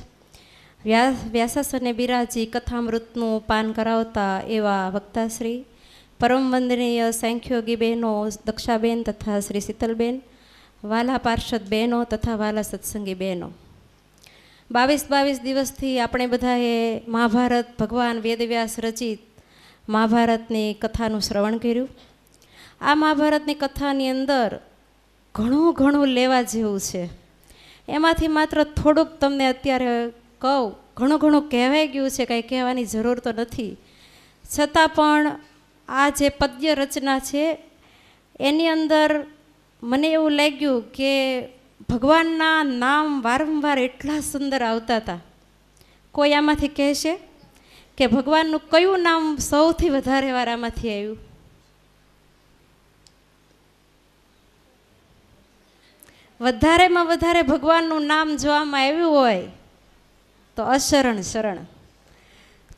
વ્યાસાસને બિરાજી કથામૃતનું પાન કરાવતા એવા વક્તાશ્રી, પરમ વંદનીય સાંખ્યોગી બહેનો દક્ષાબેન તથા શ્રી શીતલબેન, વાલા પાર્ષદ બહેનો તથા વાલા સત્સંગી બહેનો, 22 દિવસથી આપણે બધાએ મહાભારત ભગવાન વેદવ્યાસ રચિત મહાભારતની કથાનું શ્રવણ કર્યું. આ મહાભારતની કથાની અંદર ઘણું લેવા જેવું છે. એમાંથી માત્ર થોડુંક તમને અત્યારે કહું. ઘણું કહેવાઈ ગયું છે, કાંઈ કહેવાની જરૂર તો નથી. છતાં પણ આ જે પદ્ય રચના છે એની અંદર મને એવું લાગ્યું કે ભગવાનના નામ વારંવાર એટલા સુંદર આવતા હતા. કોઈ આમાંથી કહેશે કે ભગવાનનું કયું નામ સૌથી વધારે વાર આમાંથી આવ્યું? વધારેમાં વધારે ભગવાનનું નામ જો આમાં આવ્યું હોય તો અશરણ શરણ.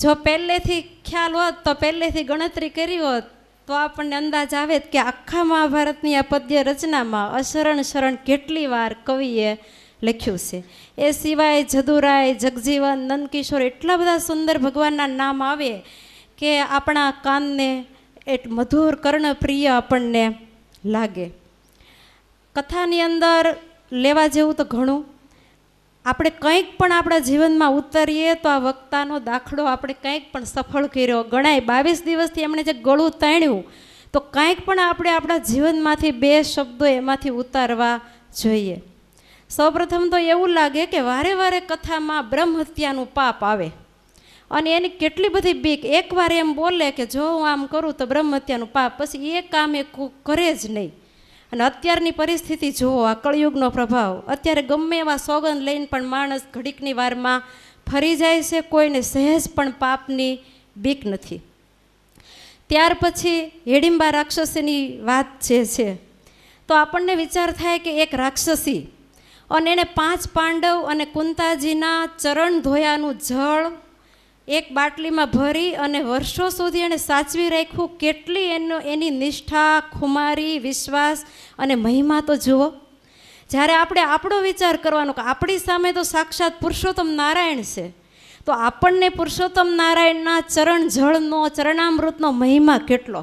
જો પહેલેથી ખ્યાલ હોત, તો પહેલેથી ગણતરી કરી હોત તો આપણને અંદાજ આવે કે આખા મહાભારતની આ પદ્ય રચનામાં અશરણ શરણ કેટલી વાર કવિએ લખ્યું છે. એ સિવાય જદુરાય, જગજીવન, નંદકિશોર એટલા બધા સુંદર ભગવાનના નામ આવે કે આપણા કાનને મધુર કર્ણપ્રિય આપણને લાગે. કથાની અંદર લેવા જેવું તો ઘણું. આપણે કંઈક પણ આપણા જીવનમાં ઉતરીએ તો આ વક્તાનો દાખલો આપણે કંઈક પણ સફળ કર્યો ગણાય. 22 દિવસથી એમણે જે ગળું તાણ્યું તો કંઈક પણ આપણે આપણા જીવનમાંથી 2 શબ્દો એમાંથી ઉતારવા જોઈએ. સૌપ્રથમ તો એવું લાગે કે વારે વારે કથામાં બ્રહ્મ હત્યાનું પાપ આવે અને એની કેટલી બધી બીક. એકવાર એમ બોલે કે જો હું આમ કરું તો બ્રહ્મ હત્યાનું પાપ, પછી એ કામ એ કરે જ નહીં. અને અત્યારની પરિસ્થિતિ જુઓ, આ કળિયુગનો પ્રભાવ. અત્યારે ગમે એવા સોગંદ લઈને પણ માણસ ઘડીકની વારમાં ફરી જાય છે, કોઈને સહેજ પણ પાપની બીક નથી. ત્યાર પછી હિડિંબા રાક્ષસીની વાત જે છે તો આપણને વિચાર થાય કે એક રાક્ષસી અને એણે 5 પાંડવ અને કુંતાજીના ચરણ ધોયાનું જળ એક બાટલીમાં ભરી અને વર્ષો સુધી એણે સાચવી રાખ્યું. કેટલી એની નિષ્ઠા, ખુમારી, વિશ્વાસ અને મહિમા તો જુઓ. જ્યારે આપણે આપણો વિચાર કરવાનો કે આપણી સામે તો સાક્ષાત પુરુષોત્તમ નારાયણ છે, તો આપણને પુરુષોત્તમ નારાયણના ચરણ જળનો, ચરણામૃતનો મહિમા કેટલો.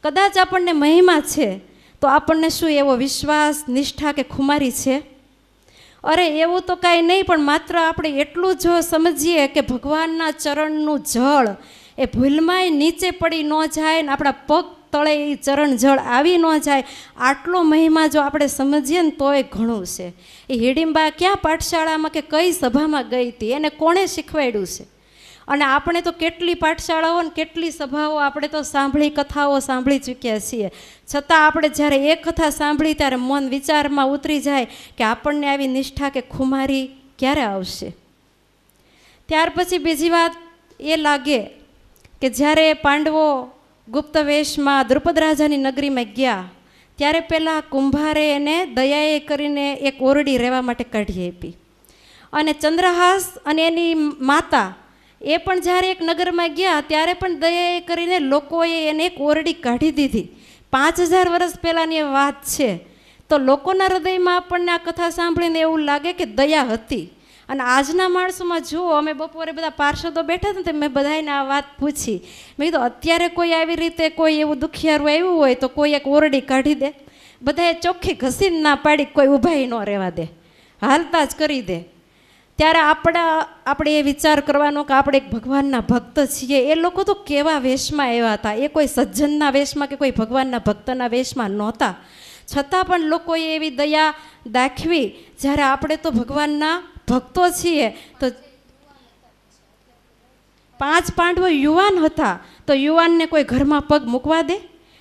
કદાચ આપણને મહિમા છે તો આપણને શું એવો વિશ્વાસ, નિષ્ઠા કે ખુમારી છે? અરે એવું તો કાંઈ નહીં, પણ માત્ર આપણે એટલું જો સમજીએ કે ભગવાનના ચરણનું જળ એ ભૂલમાંય નીચે પડી ન જાય ને આપણા પગ તળે એ ચરણ જળ આવી ન જાય, આટલો મહિમા જો આપણે સમજીએ ને તો એ ઘણું છે. એ હિડિંબા ક્યાં પાઠશાળામાં કે કઈ સભામાં ગઈ હતી, એને કોણે શીખવાડ્યું છે? અને આપણે તો કેટલી પાઠશાળાઓ ને કેટલી સભાઓ આપણે તો સાંભળી, કથાઓ સાંભળી ચૂક્યા છીએ. છતાં આપણે જ્યારે એ કથા સાંભળી ત્યારે મન વિચારમાં ઉતરી જાય કે આપણને આવી નિષ્ઠા કે ખુમારી ક્યારે આવશે. ત્યાર પછી બીજી વાત એ લાગે કે જ્યારે પાંડવો ગુપ્ત વેશમાં દ્રુપદ રાજાની નગરીમાં ગયા ત્યારે પહેલાં કુંભારે એને દયાએ કરીને એક ઓરડી રહેવા માટે કાઢી આપી. અને ચંદ્રહાસ અને એની માતા એ પણ જ્યારે એક નગરમાં ગયા ત્યારે પણ દયાએ કરીને લોકોએ એને એક ઓરડી કાઢી દીધી. 5000 વર્ષ પહેલાંની એ વાત છે. તો લોકોના હૃદયમાં આપણને આ કથા સાંભળીને એવું લાગે કે દયા હતી. અને આજના માણસોમાં જુઓ, અમે બપોરે બધા પાર્ષદો બેઠા હતા ને, મેં બધાને આ વાત પૂછી. મેં કીધું અત્યારે કોઈ આવી રીતે કોઈ એવું દુખિયારું આવ્યું હોય તો કોઈ એક ઓરડી કાઢી દે. બધાએ ચોખ્ખી ઘસીને ના પાડી, કોઈ ઊભાઈ ન રહેવા દે, હાલતા જ કરી દે. ત્યારે આપણે એ વિચાર કરવાનો કે આપણે એક ભગવાનના ભક્ત છીએ. એ લોકો તો કેવા વેશમાં આવ્યા હતા, એ કોઈ સજ્જનના વેશમાં કે કોઈ ભગવાનના ભક્તના વેશમાં નહોતા. છતાં પણ લોકોએ એવી દયા દાખવી. જ્યારે આપણે તો ભગવાનના ભક્તો છીએ. તો 5 પાંડવો યુવાન હતા, તો યુવાનને કોઈ ઘરમાં પગ મૂકવા દે?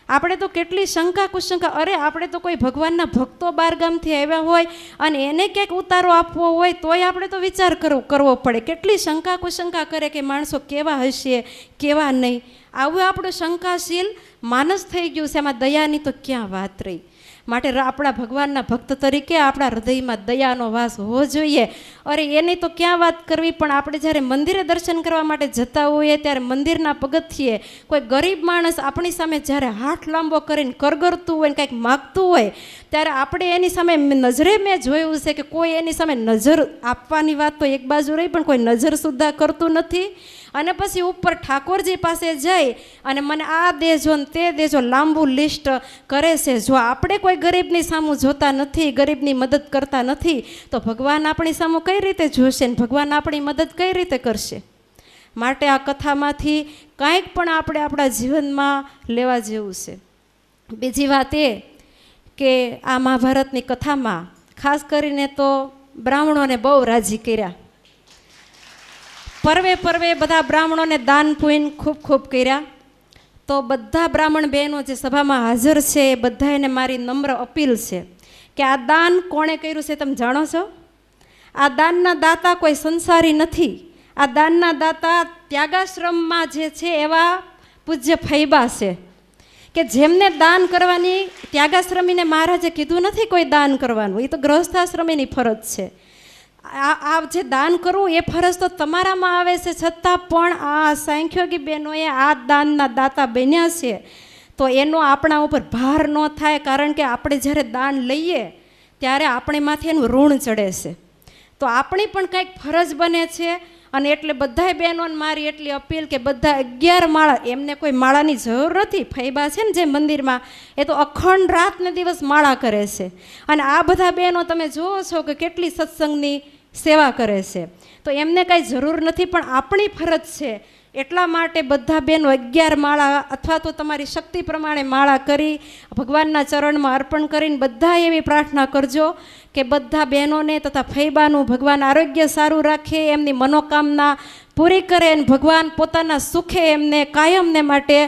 આપણે તો કેટલી શંકા કુશંકા, અરે આપણે તો કોઈ ભગવાનના ભક્તો બારગામથી આવ્યા હોય અને એને ક્યાંક ઉતારો આપવો હોય તોય આપણે તો વિચાર કરવો પડે. કેટલી શંકા કુશંકા કરે કે માણસો કેવા હશે, કેવા નહીં. આવું આપણું શંકાશીલ માનસ થઈ ગયું છે. એમાં દયાની તો ક્યાં વાત રહી. માટે આપણા ભગવાનના ભક્ત તરીકે આપણા હૃદયમાં દયાનો વાસ હોવો જોઈએ. અરે એની તો ક્યાં વાત કરવી, પણ આપણે જ્યારે મંદિરે દર્શન કરવા માટે જતા હોઈએ ત્યારે મંદિરના પગથિયે કોઈ ગરીબ માણસ આપણી સામે જ્યારે હાથ લાંબો કરીને કરગરતું હોય ને કંઈક માગતું હોય ત્યારે આપણે એની સામે નજરે મેં જોયું છે કે કોઈ એની સામે નજર આપવાની વાત તો એક બાજુ રહી, પણ કોઈ નજર સુદ્ધા કરતું નથી. અને પછી ઉપર ઠાકોરજી પાસે જઈ અને મને આ દેજો ને તે દેજો લાંબુ લિસ્ટ કરે છે. જો આપણે કોઈ ગરીબની સામું જોતા નથી, ગરીબની મદદ કરતા નથી, તો ભગવાન આપણી સામું કઈ રીતે જોશે ને ભગવાન આપણી મદદ કઈ રીતે કરશે? માટે આ કથામાંથી કાંઈક પણ આપણે આપણા જીવનમાં લેવા જેવું છે. બીજી વાત એ કે આ મહાભારતની કથામાં ખાસ કરીને તો બ્રાહ્મણોને બહુ રાજી કર્યા. પર્વે બધા બ્રાહ્મણોને દાન પુણ્ય ખૂબ કર્યા. તો બધા બ્રાહ્મણ બહેનો જે સભામાં હાજર છે એ બધાને મારી નમ્ર અપીલ છે કે આ દાન કોણે કર્યું છે તમે જાણો છો? આ દાનના દાતા કોઈ સંસારી નથી. આ દાનના દાતા ત્યાગાશ્રમમાં જે છે એવા પૂજ્ય ફૈબા છે કે જેમને દાન કરવાની ત્યાગાશ્રમીને મહારાજે કીધું નથી કોઈ દાન કરવાનું, એ તો ગૃહસ્થાશ્રમીની ફરજ છે. આ જે દાન કરવું એ ફરજ તો તમારામાં આવે છે, છતાં પણ આ સાંખ્યોગી બહેનોએ આ દાનના દાતા બન્યા છે. તો એનો આપણા ઉપર ભાર ન થાય, કારણ કે આપણે જ્યારે દાન લઈએ ત્યારે આપણે માથે એનું ઋણ ચડે છે. તો આપણી પણ કંઈક ફરજ બને છે. અને એટલે બધાય બહેનોને મારી એટલી અપીલ કે બધા 11 માળા, એમને કોઈ માળાની જરૂર નથી. ફૈબા છે ને જે મંદિરમાં, એ તો અખંડ રાત ને દિવસ માળા કરે છે. અને આ બધા બહેનો તમે જુઓ છો કે કેટલી સત્સંગની સેવા કરે છે. તો એમને કાંઈ જરૂર નથી, પણ આપણી ફરજ છે. એટલા માટે બધા બહેનો 11 માળા અથવા તો તમારી શક્તિ પ્રમાણે માળા કરી ભગવાનના ચરણમાં અર્પણ કરીને બધા એવી પ્રાર્થના કરજો કે બધા બહેનોને તથા ફૈબાનું ભગવાન આરોગ્ય સારું રાખે, એમની મનોકામના પૂરી કરે અને ભગવાન પોતાના સુખે એમને કાયમને માટે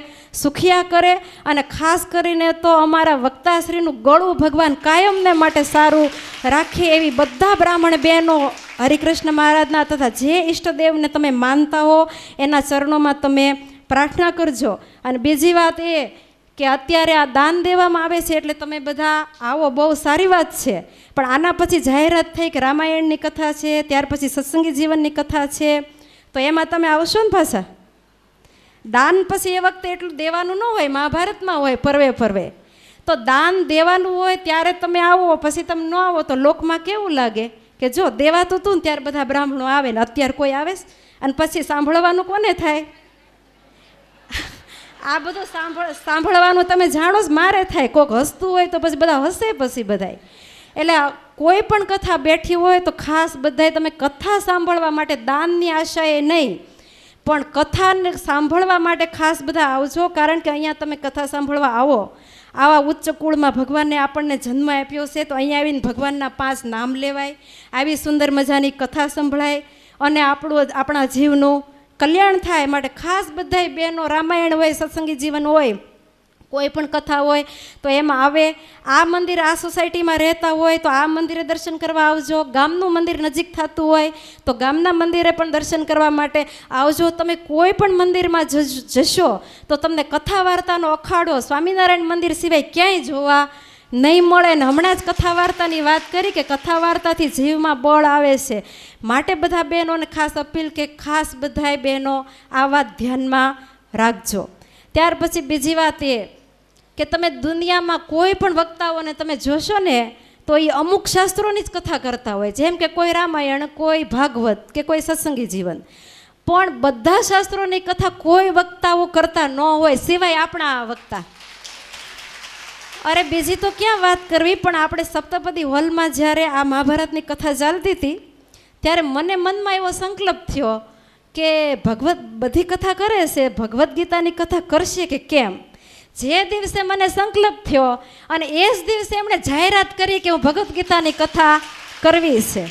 સુખિયા કરે. અને ખાસ કરીને તો અમારા વક્તાશ્રીનું ગળું ભગવાન કાયમને માટે સારું રાખે એવી બધા બ્રાહ્મણ બહેનો હરિકૃષ્ણ મહારાજના તથા જે ઈષ્ટદેવને તમે માનતા હો એના ચરણોમાં તમે પ્રાર્થના કરજો. અને બીજી વાત એ કે અત્યારે આ દાન દેવામાં આવે છે એટલે તમે બધા આવો, બહુ સારી વાત છે. પણ આના પછી જાહેરાત થઈ કે રામાયણની કથા છે, ત્યાર પછી સત્સંગી જીવનની કથા છે, તો એમાં તમે આવશો ને પાછા? દાન પછી એ વખતે એટલું દેવાનું ન હોય, મહાભારતમાં હોય પર્વે. તો દાન દેવાનું હોય ત્યારે તમે આવો, પછી તમે ન આવો તો લોકમાં કેવું લાગે કે જો દેવાતું હતું ને ત્યારે બધા બ્રાહ્મણો આવે ને અત્યારે કોઈ આવે અને પછી સાંભળવાનું કોને થાય? આ બધું સાંભળવાનું તમે જાણો જ મારે થાય. કોઈક હસતું હોય તો પછી બધા હસે પછી બધાય. એટલે કોઈ પણ કથા બેઠી હોય તો ખાસ બધાય તમે કથા સાંભળવા માટે, દાનની આશાએ નહીં પણ કથાને સાંભળવા માટે ખાસ બધા આવજો. કારણ કે અહીંયા તમે કથા સાંભળવા આવો, આવા ઉચ્ચ કુળમાં ભગવાનને આપણને જન્મ આપ્યો છે, તો અહીંયા આવીને ભગવાનના 5 નામ લેવાય, આવી સુંદર મજાની કથા સંભળાય અને આપણા જીવનું કલ્યાણ થાય. માટે ખાસ બધાય બહેનો, રામાયણ હોય, સત્સંગી જીવન હોય, કોઈ પણ કથા હોય તો એમાં આવે. આ મંદિર, આ સોસાયટીમાં રહેતા હોય તો આ મંદિરે દર્શન કરવા આવજો. ગામનું મંદિર નજીક થતું હોય તો ગામના મંદિરે પણ દર્શન કરવા માટે આવજો. તમે કોઈ પણ મંદિરમાં જશો તો તમને કથા વાર્તાનો અખાડો સ્વામિનારાયણ મંદિર સિવાય ક્યાંય જોવા નહીં મળે. ને હમણાં જ કથા વાર્તાની વાત કરી કે કથા વાર્તાથી જીવમાં બળ આવે છે. માટે બધા બહેનોને ખાસ અપીલ કે ખાસ બધાય બહેનો આ વાત ધ્યાનમાં રાખજો. ત્યાર પછી બીજી વાત એ કે તમે દુનિયામાં કોઈ પણ વક્તાઓને તમે જોશો ને તો એ અમુક શાસ્ત્રોની જ કથા કરતા હોય, જેમ કે કોઈ રામાયણ, કોઈ ભાગવત કે કોઈ સત્સંગી જીવન. પણ બધા શાસ્ત્રોની કથા કોઈ વક્તાઓ કરતા ન હોય સિવાય આપણા વક્તા. અરે બીજી તો ક્યાં વાત કરવી, પણ આપણે સપ્તપદી હોલમાં જ્યારે આ મહાભારતની કથા ચાલતી હતી ત્યારે મને મનમાં એવો સંકલ્પ થયો કે ભગવત બધી કથા કરે છે, ભગવદ્ ગીતાની કથા કરશે કે કેમ. જે દિવસે મને સંકલ્પ થયો અને એ જ દિવસે એમણે જાહેરાત કરી કે હું ભગવદ્ ગીતાની કથા કરવી છે,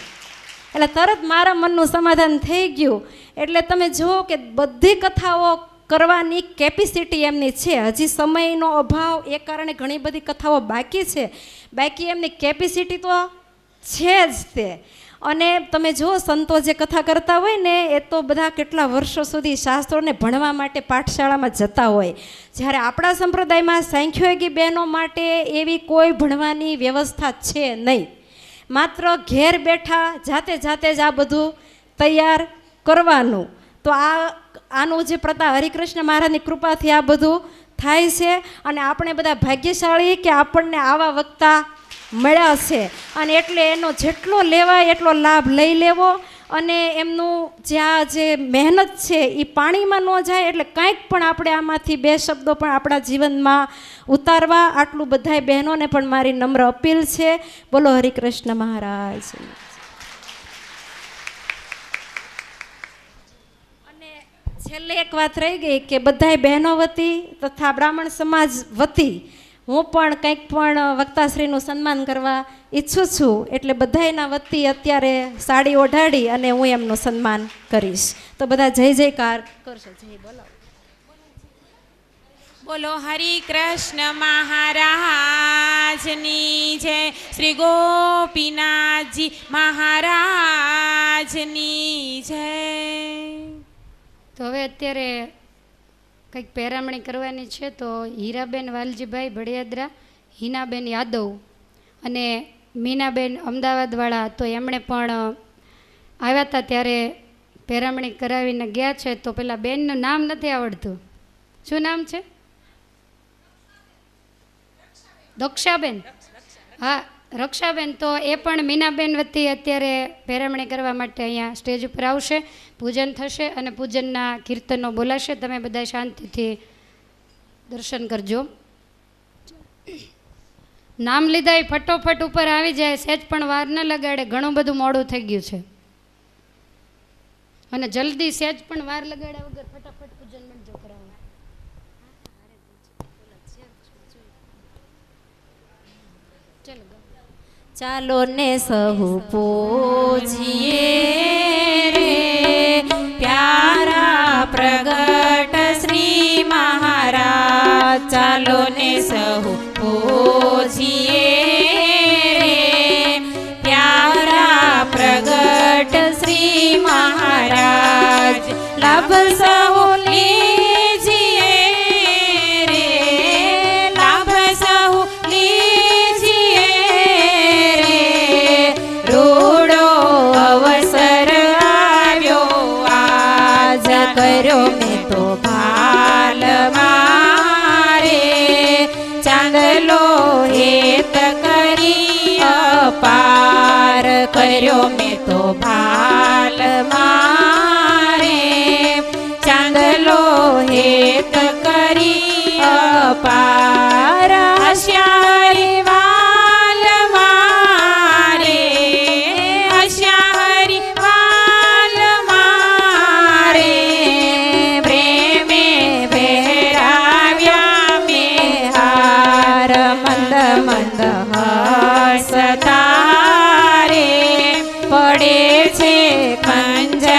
એટલે તરત મારા મનનું સમાધાન થઈ ગયું. એટલે તમે જુઓ કે બધી કથાઓ કરવાની કેપેસિટી એમની છે. હજી સમયનો અભાવ એ કારણે ઘણી બધી કથાઓ બાકી છે, બાકી એમની કેપેસિટી તો છે જ તે. અને તમે જુઓ સંતો જે કથા કરતા હોય ને એ તો બધા કેટલા વર્ષો સુધી શાસ્ત્રોને ભણવા માટે પાઠશાળામાં જતા હોય, જ્યારે આપણા સંપ્રદાયમાં સાંખ્યોગી બહેનો માટે એવી કોઈ ભણવાની વ્યવસ્થા છે નહીં. માત્ર ઘેર બેઠા જાતે જાતે જ આ બધું તૈયાર કરવાનું. તો આનું જે પ્રતા હરિકૃષ્ણ મહારાજની કૃપાથી આ બધું થાય છે. અને આપણે બધા ભાગ્યશાળી કે આપણને આવા વક્તા મળ્યા છે, અને એટલે એનો જેટલો લેવાય એટલો લાભ લઈ લેવો. અને એમનું જે મહેનત છે એ પાણીમાં ન જાય, એટલે કંઈક પણ આપણે આમાંથી બે શબ્દો પણ આપણા જીવનમાં ઉતારવા. આટલું બધાય બહેનોને પણ મારી નમ્ર અપીલ છે. બોલો હરિકૃષ્ણ મહારાજ. અને છેલ્લે એક વાત રહી ગઈ કે બધાય બહેનો વતી તથા બ્રાહ્મણ સમાજ વતી હું પણ કંઈક પણ વક્તાશ્રીનું સન્માન કરવા ઈચ્છું છું. એટલે બધાયના વતી અત્યારે સાડી ઓઢાડી અને હું એમનું સન્માન કરીશ. તો બધા જય જયકાર કરશો. જય બોલો. બોલો હરિ કૃષ્ણ મહારાજની જય, શ્રી ગોપીનાથજી મહારાજની જય. તો હવે અત્યારે કંઈક પહેરામણી કરવાની છે. તો હીરાબેન વાલજીભાઈ ભડિયાદરા, હિનાબેન યાદવ અને મીનાબેન અમદાવાદવાળા, તો એમણે પણ આવ્યા હતા ત્યારે પહેરામણી કરાવીને ગયા છે. તો પેલા બેનનું નામ નથી આવડતું, શું નામ છે? દક્ષાબેન. હા, રક્ષાબેન. તો એ પણ મીનાબેન વતી અત્યારે પહેરામણી કરવા માટે અહીંયા સ્ટેજ ઉપર આવશે. પૂજન થશે અને પૂજનના કીર્તનો બોલાશે. તમે બધા શાંતિથી દર્શન કરજો. નામ લીધા એ ફટોફટ ઉપર આવી જાય, સહેજ પણ વાર ન લગાડે. ઘણું બધું મોડું થઈ ગયું છે અને જલ્દી સહેજ પણ વાર લગાડ્યા વગર ફટાફટ પૂજન મંડજો કરાવો. ચાલો ને સહુ પૂજીએ રે પ્યારા પ્રગટ શ્રી મહારાજ. ચાલો ને સહુ પૂજીએ રે પ્યારા પ્રગટ શ્રી મહારાજ. લાભ સહુ લીજીએ રે, લાભ સહુ લીજીએ રે. રૂડો અવસર આવ્યો આજ, કર્યો મેં તો ભાલ મારે. ચાંદલો હેત કરી અપાર, કર્યો મેં તો ભાલ મારે. ચાંદલો હેત કરી અપાર, હશ્યારી વાલ મારે. હશ્યારી વાલ મારે. પ્રેમે ભેરાવ્યા મેં હાર, મંદ મંદ હસતા રે. પડે છે ખંજર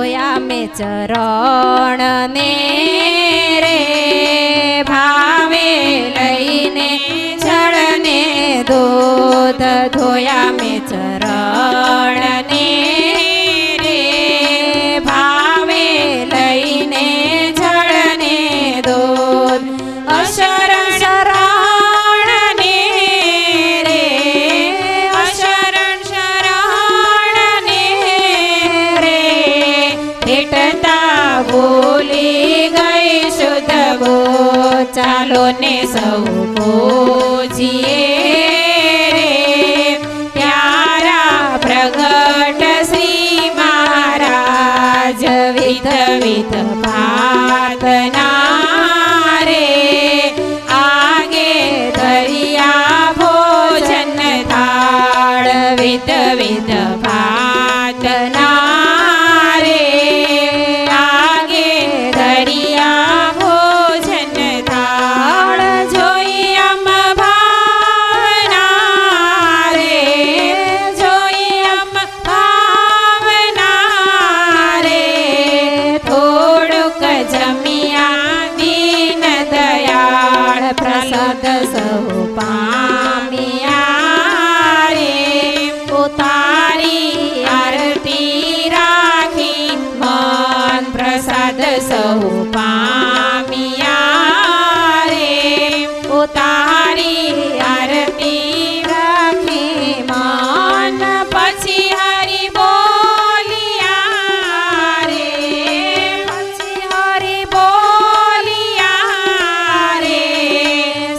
ધોયા મેં ચરણ ને રે ભાવે લઈને જળને દૂધ ધોયા મેં ચરણ ને રે ભાવે લઈને જળને દૂધ અશરણ શરણ ને રે અશરણ શરણ ને રે ભેટતા ભૂલી ગઈ શુદ્ધ ગો ચાલો ને સૌ પૂજીએ રે પ્યારા પ્રગટ શ્રી મહારાજ વિધ વિધ પ્રાર્થના રે આગે ધરિયા ભોજન થાળ વિધ વિધ પ્રાર્થના રે આગે ધરિયા ભોજન થાળ જોઈ અમ ભાવના રે જોઈ અમ ભાવના રે થોડુંક જમ્યા દીન દયાળ પ્રસાદ સૌ પામ્યા રે ઉતારી આરતી રાખી મન પ્રસાદ સૌ પામ્યા રે ઉતારી આરતી રાખી મન પછી હરિ બોલિયા રે પછી હરિ બોલિયા રે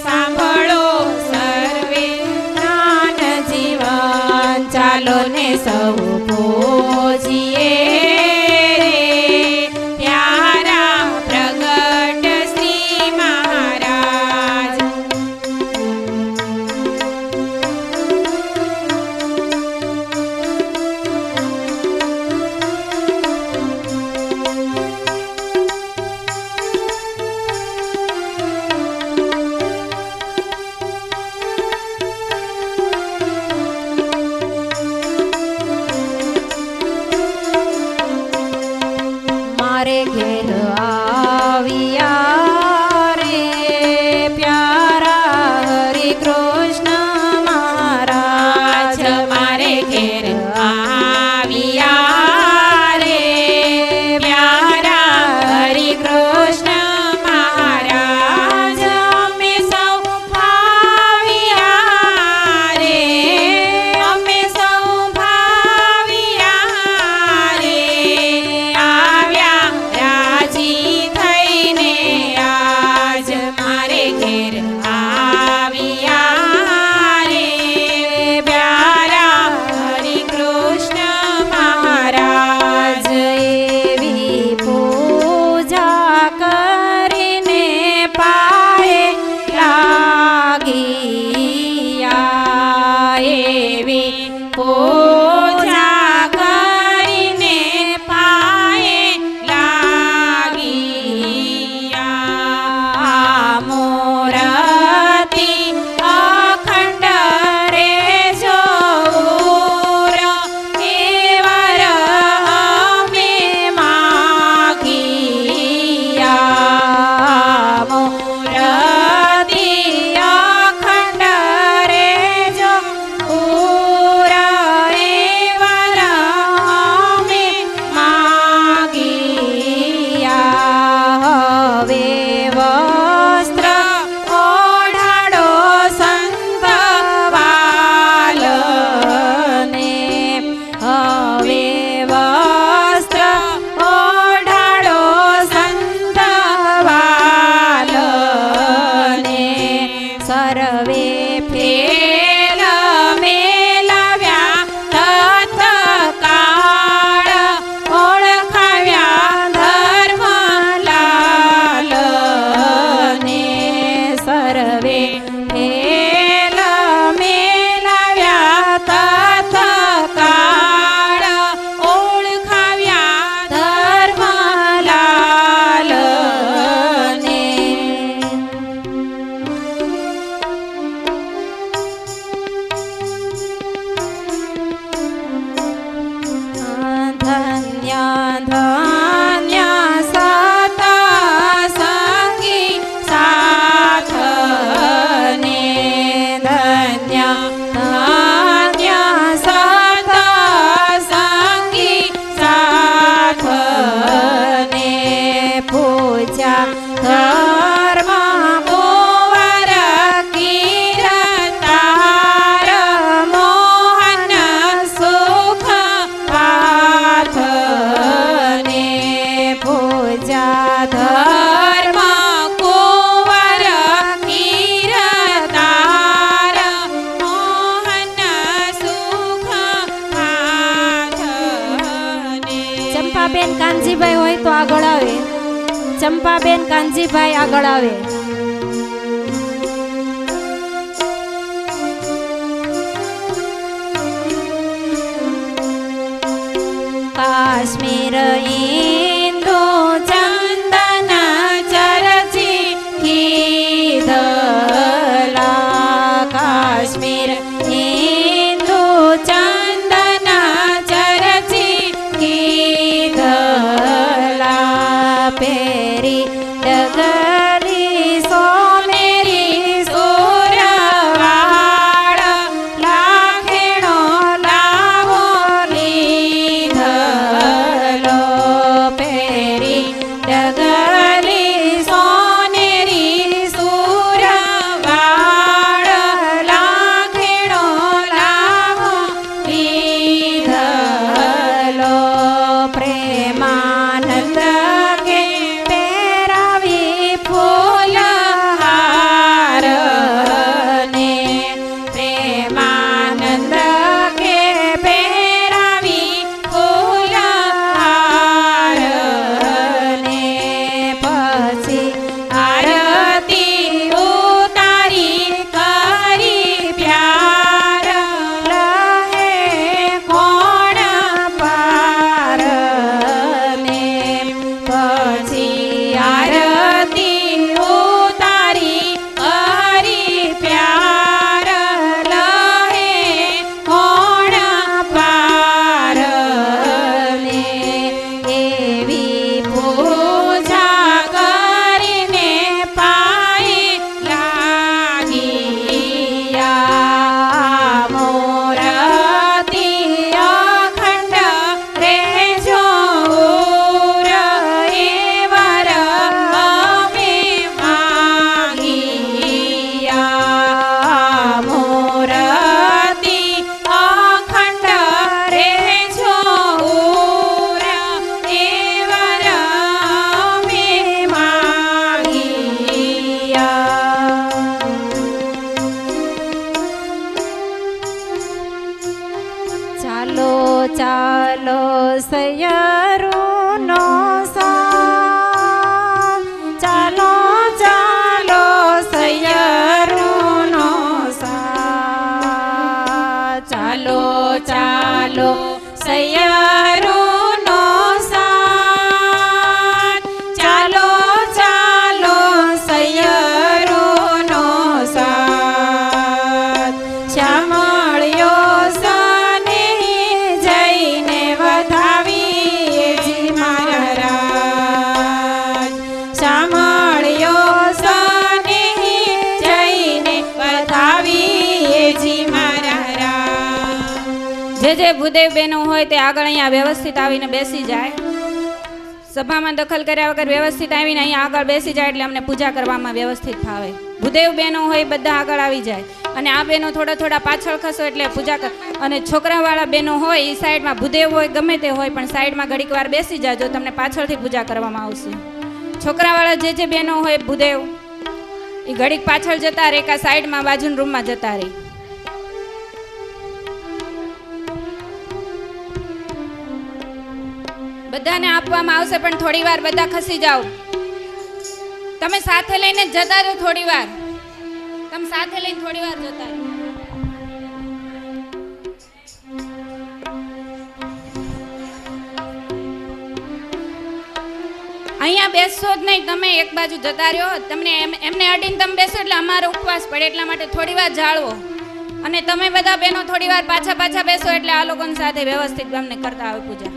સાંભળો સર્વે જ્ઞાન જીવન ચાલો ને સૌ પૂજીએ રે પ્યારા પ્રગટ શ્રી મહારાજ મારે ઘેર આવ્યા રે પ્યારા હરિ કૃષ્ણ મહારાજ મારે ઘેર આવ્યા રે પ્યારા હરિ કૃષ્ણ મહારાજ અમે સૌ ભાવ્યા રે અમે સૌ ભાવ્યા રે આવ્યા રાજી ચંપાબેન કાનજીભાઈ હોય તો આગળ આવે. ચંપાબેન કાનજીભાઈ આગળ આવે. કાશ્મીર ઇન્દુ ચંદન ચરચી કીધલા. કાશ્મીર ઇન્દુ ચંદન ચરચી કીધલા. પેરી ડગરી સોનેરી સોરવાળ લાખેણો લાવો લીધલો. પેરી ડગરી સોનેરી સોરવાળ લાખેણો લાવો લીધલો. પ્રેમાનંદ કે પહેરાવી ફૂલહાર ને. પ્રેમાનંદ કે પહેરાવી ફૂલહાર ને. પછી આરતી ઉતારી કરી પ્યાર લહે કોણ પાર ને. પછી આરતી ઉતારી કરી પ્યાર લહે કોણ પાર ને. એવી પૂજા કરીને પાઈ લાગિયા. મોરતી અખંડ રહેજો ઉર એવર અમે માગિયા. મોરતી અખંડ રહેજો ઉર એવર અમે માગિયા. ચાલો ચાલો સૈયરોનો સાથ. ચાલો ચાલો સૈયરોનો સાથ. ચાલો ચાલો સૈયરોનો સાથ. ચાલો ચાલો સૈયરોનો સાથ. શ્યામળિયો સનેહી જઈને વધાવીએ જી મહારાજ. શ્યામળિયો સનેહી જઈને વધાવીએ જી મહારાજ. જે ભૂદેવ બહેનો હોય તે આગળ અહીંયા વ્યવસ્થિત આવીને બેસી જાય. સભામાં દખલ કર્યા વગર વ્યવસ્થિત આવીને અહીંયા આગળ બેસી જાય એટલે અમને પૂજા કરવામાં વ્યવસ્થિત ફાવે. ભૂદેવ બહેનો હોય બધા આગળ આવી જાય અને આ બહેનો થોડા થોડા પાછળ ખસો એટલે પૂજા કર. અને છોકરાવાળા બહેનો હોય એ સાઈડમાં, ભૂદેવ હોય ગમે તે હોય પણ સાઈડમાં ઘડીક વાર બેસી જાજો, તમને પાછળથી પૂજા કરવામાં આવશે. છોકરાવાળા જે બહેનો હોય ભૂદેવ એ ઘડીક પાછળ જતા રહે, કા સાઈડમાં બાજુના રૂમમાં જતા રહે. બધાને આપવામાં આવશે પણ થોડી વાર બધા ખસી જાઓ. તમે સાથે લઈને જતા રહો થોડી વાર. તમે સાથે લઈને થોડી વાર જતા રહો. અહીંયા બેસશો જ નહીં, તમે એક બાજુ જતા રહ્યો. તમને એમને અડીને તમે બેસો એટલે અમારો ઉપવાસ પડે, એટલા માટે થોડી વાર જાળવો. અને તમે બધા બહેનો થોડી વાર પાછા બેસો એટલે આ લોકોની સાથે વ્યવસ્થિત અમને કરતા આવે પૂજા.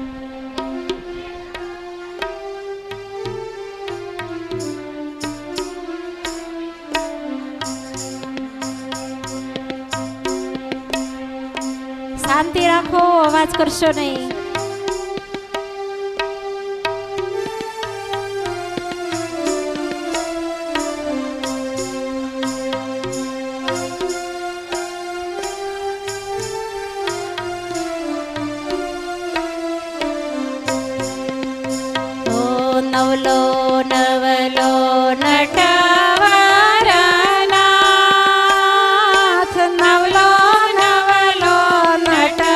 શાંતિ રાખો, અવાજ કરશો નહીં. નવલો નવલો નટવરનાથ, નવલો નવલો નટવરનાથ.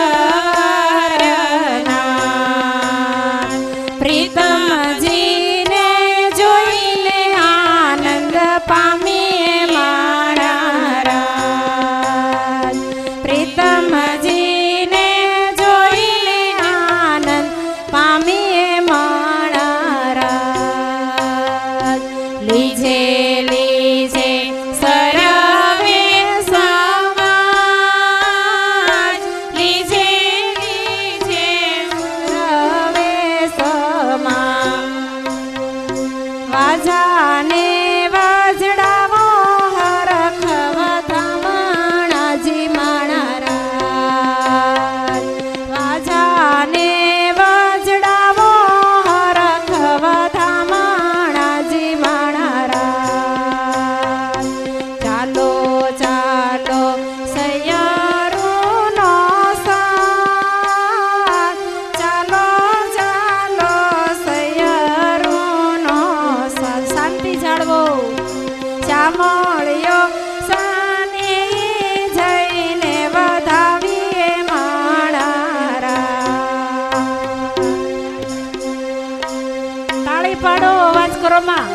પાડો, અવાજ કરો માં.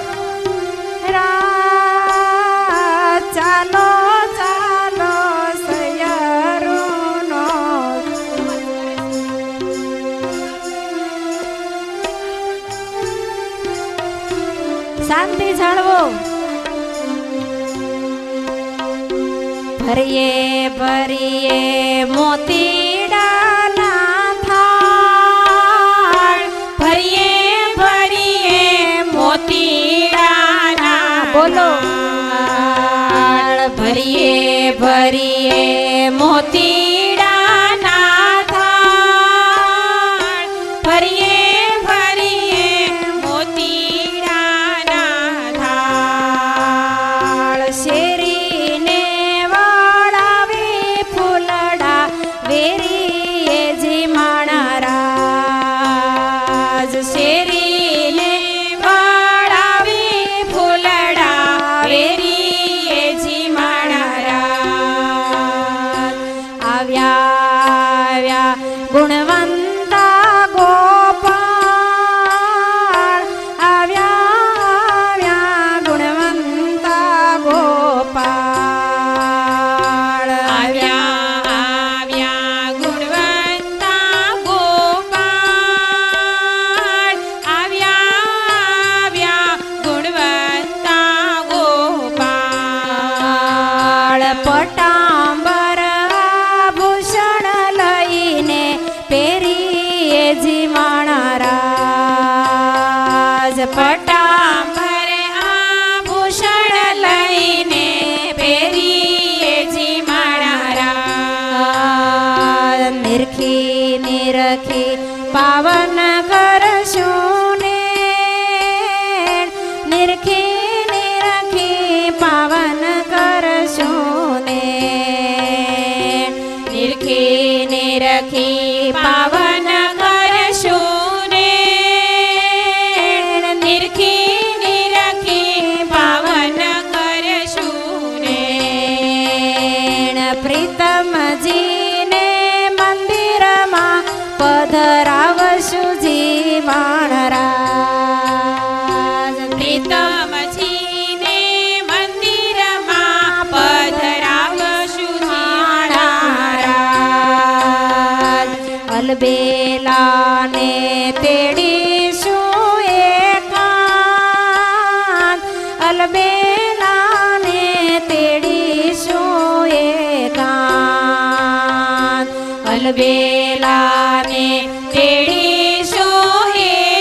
ચાલો ચાલો સૈયરોનો. શાંતિ જાળવો. ભરીએ ભરીએ મોતીડાના થાળ, ભરીએ ભરીએ મોતીડાના બોલો. ભરીએ ભરીએ મોતીડાના થાળ, ભરીએ ભરીએ મોતીડાના થાળ. શેરીને વાળાવી ફૂલડા વેરીએ જી માણારાજ. શેરીને વાળાવી ફૂલડા વેરીએ જી માણારાજ. આવ્યા આવ્યા ગુણવંતા ગોપાળ, આવ્યા આવ્યા ગુણવંતા ગોપાળ. આવ્યા આવ્યા ગુણવંતા ગોપાળ, આવ્યા આવ્યા ગુણવંતા ગોપાળ. પટાંબર આભૂષણ લઈને પહેરીએ જી માણારાજ. પટાંબર આભૂષણ લઈને પહેરીએ જી માણારાજ. નિરખી નિરખી પાવન કરશું ને, નિરખી નિરખી પાવન કરશું ને. નિરખી નિરખી પાવન કરશું ને, નિરખી નિરખી પાવન કરશું ને. પ્રીતમજીને મંદિરમાં પધરાવશું જી માણરાજ. પ્રીતમજીને મંદિરમાં પધરાવશું માણારાજ. અલબેલાને તેડીશું એકાંત, અલબેલાને તેડીશું એકાંત. અલબેલાને તેડીશું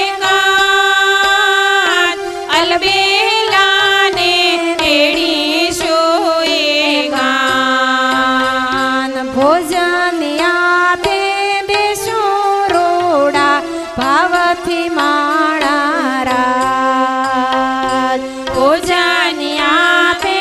એકાંત, અલબેલાને તેડીશું એકાંત. ભોજન આપે દેશું રોડા ભાવથી માણારાજ. ભોજન આપે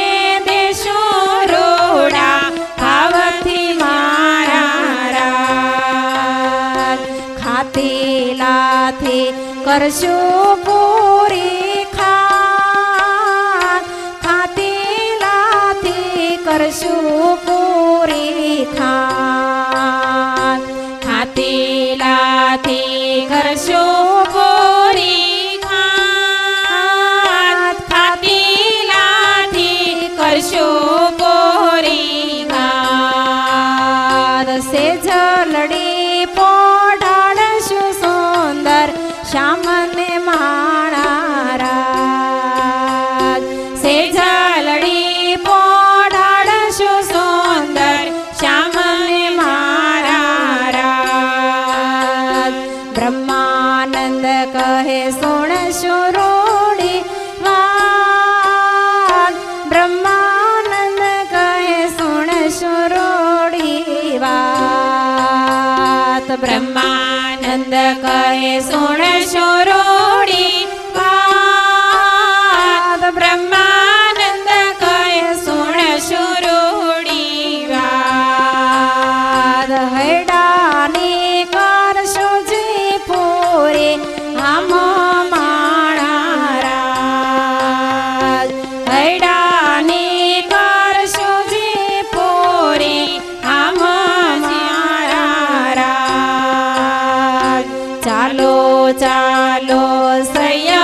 દેશું રોડા ભાવથી માણારાજ. ખાતીલાથી કરશું પૂરી ખાત, ખાતીલાથી કરશું પૂરી ખાત. ખાતીલાથી કરશું પૂરી ખાત, ખાતીલાથી કરશું પૂરી ખાત. સે જલડી પોઢાડશું સુંદર શ્યામને માણારાજ. સે ઝાલડી પોઢાડશું સુંદર શ્યામને માણારાજ. બ્રહ્માનંદ કહે સુણશું રૂડી વાત, બ્રહ્માનંદ કહે સુણશું રૂડી વાત. બ્રહ્માનંદ કહે સુણશું રૂડી વાત, બ્રહ્માનંદ કહે સુણશું રૂડી વાત. હૈડાની કરશું જી પૂરી આમ માણારાજ. હૈડાની કરશું જી પૂરી આમ માણારાજ. ચાલો ચાલો સૈયા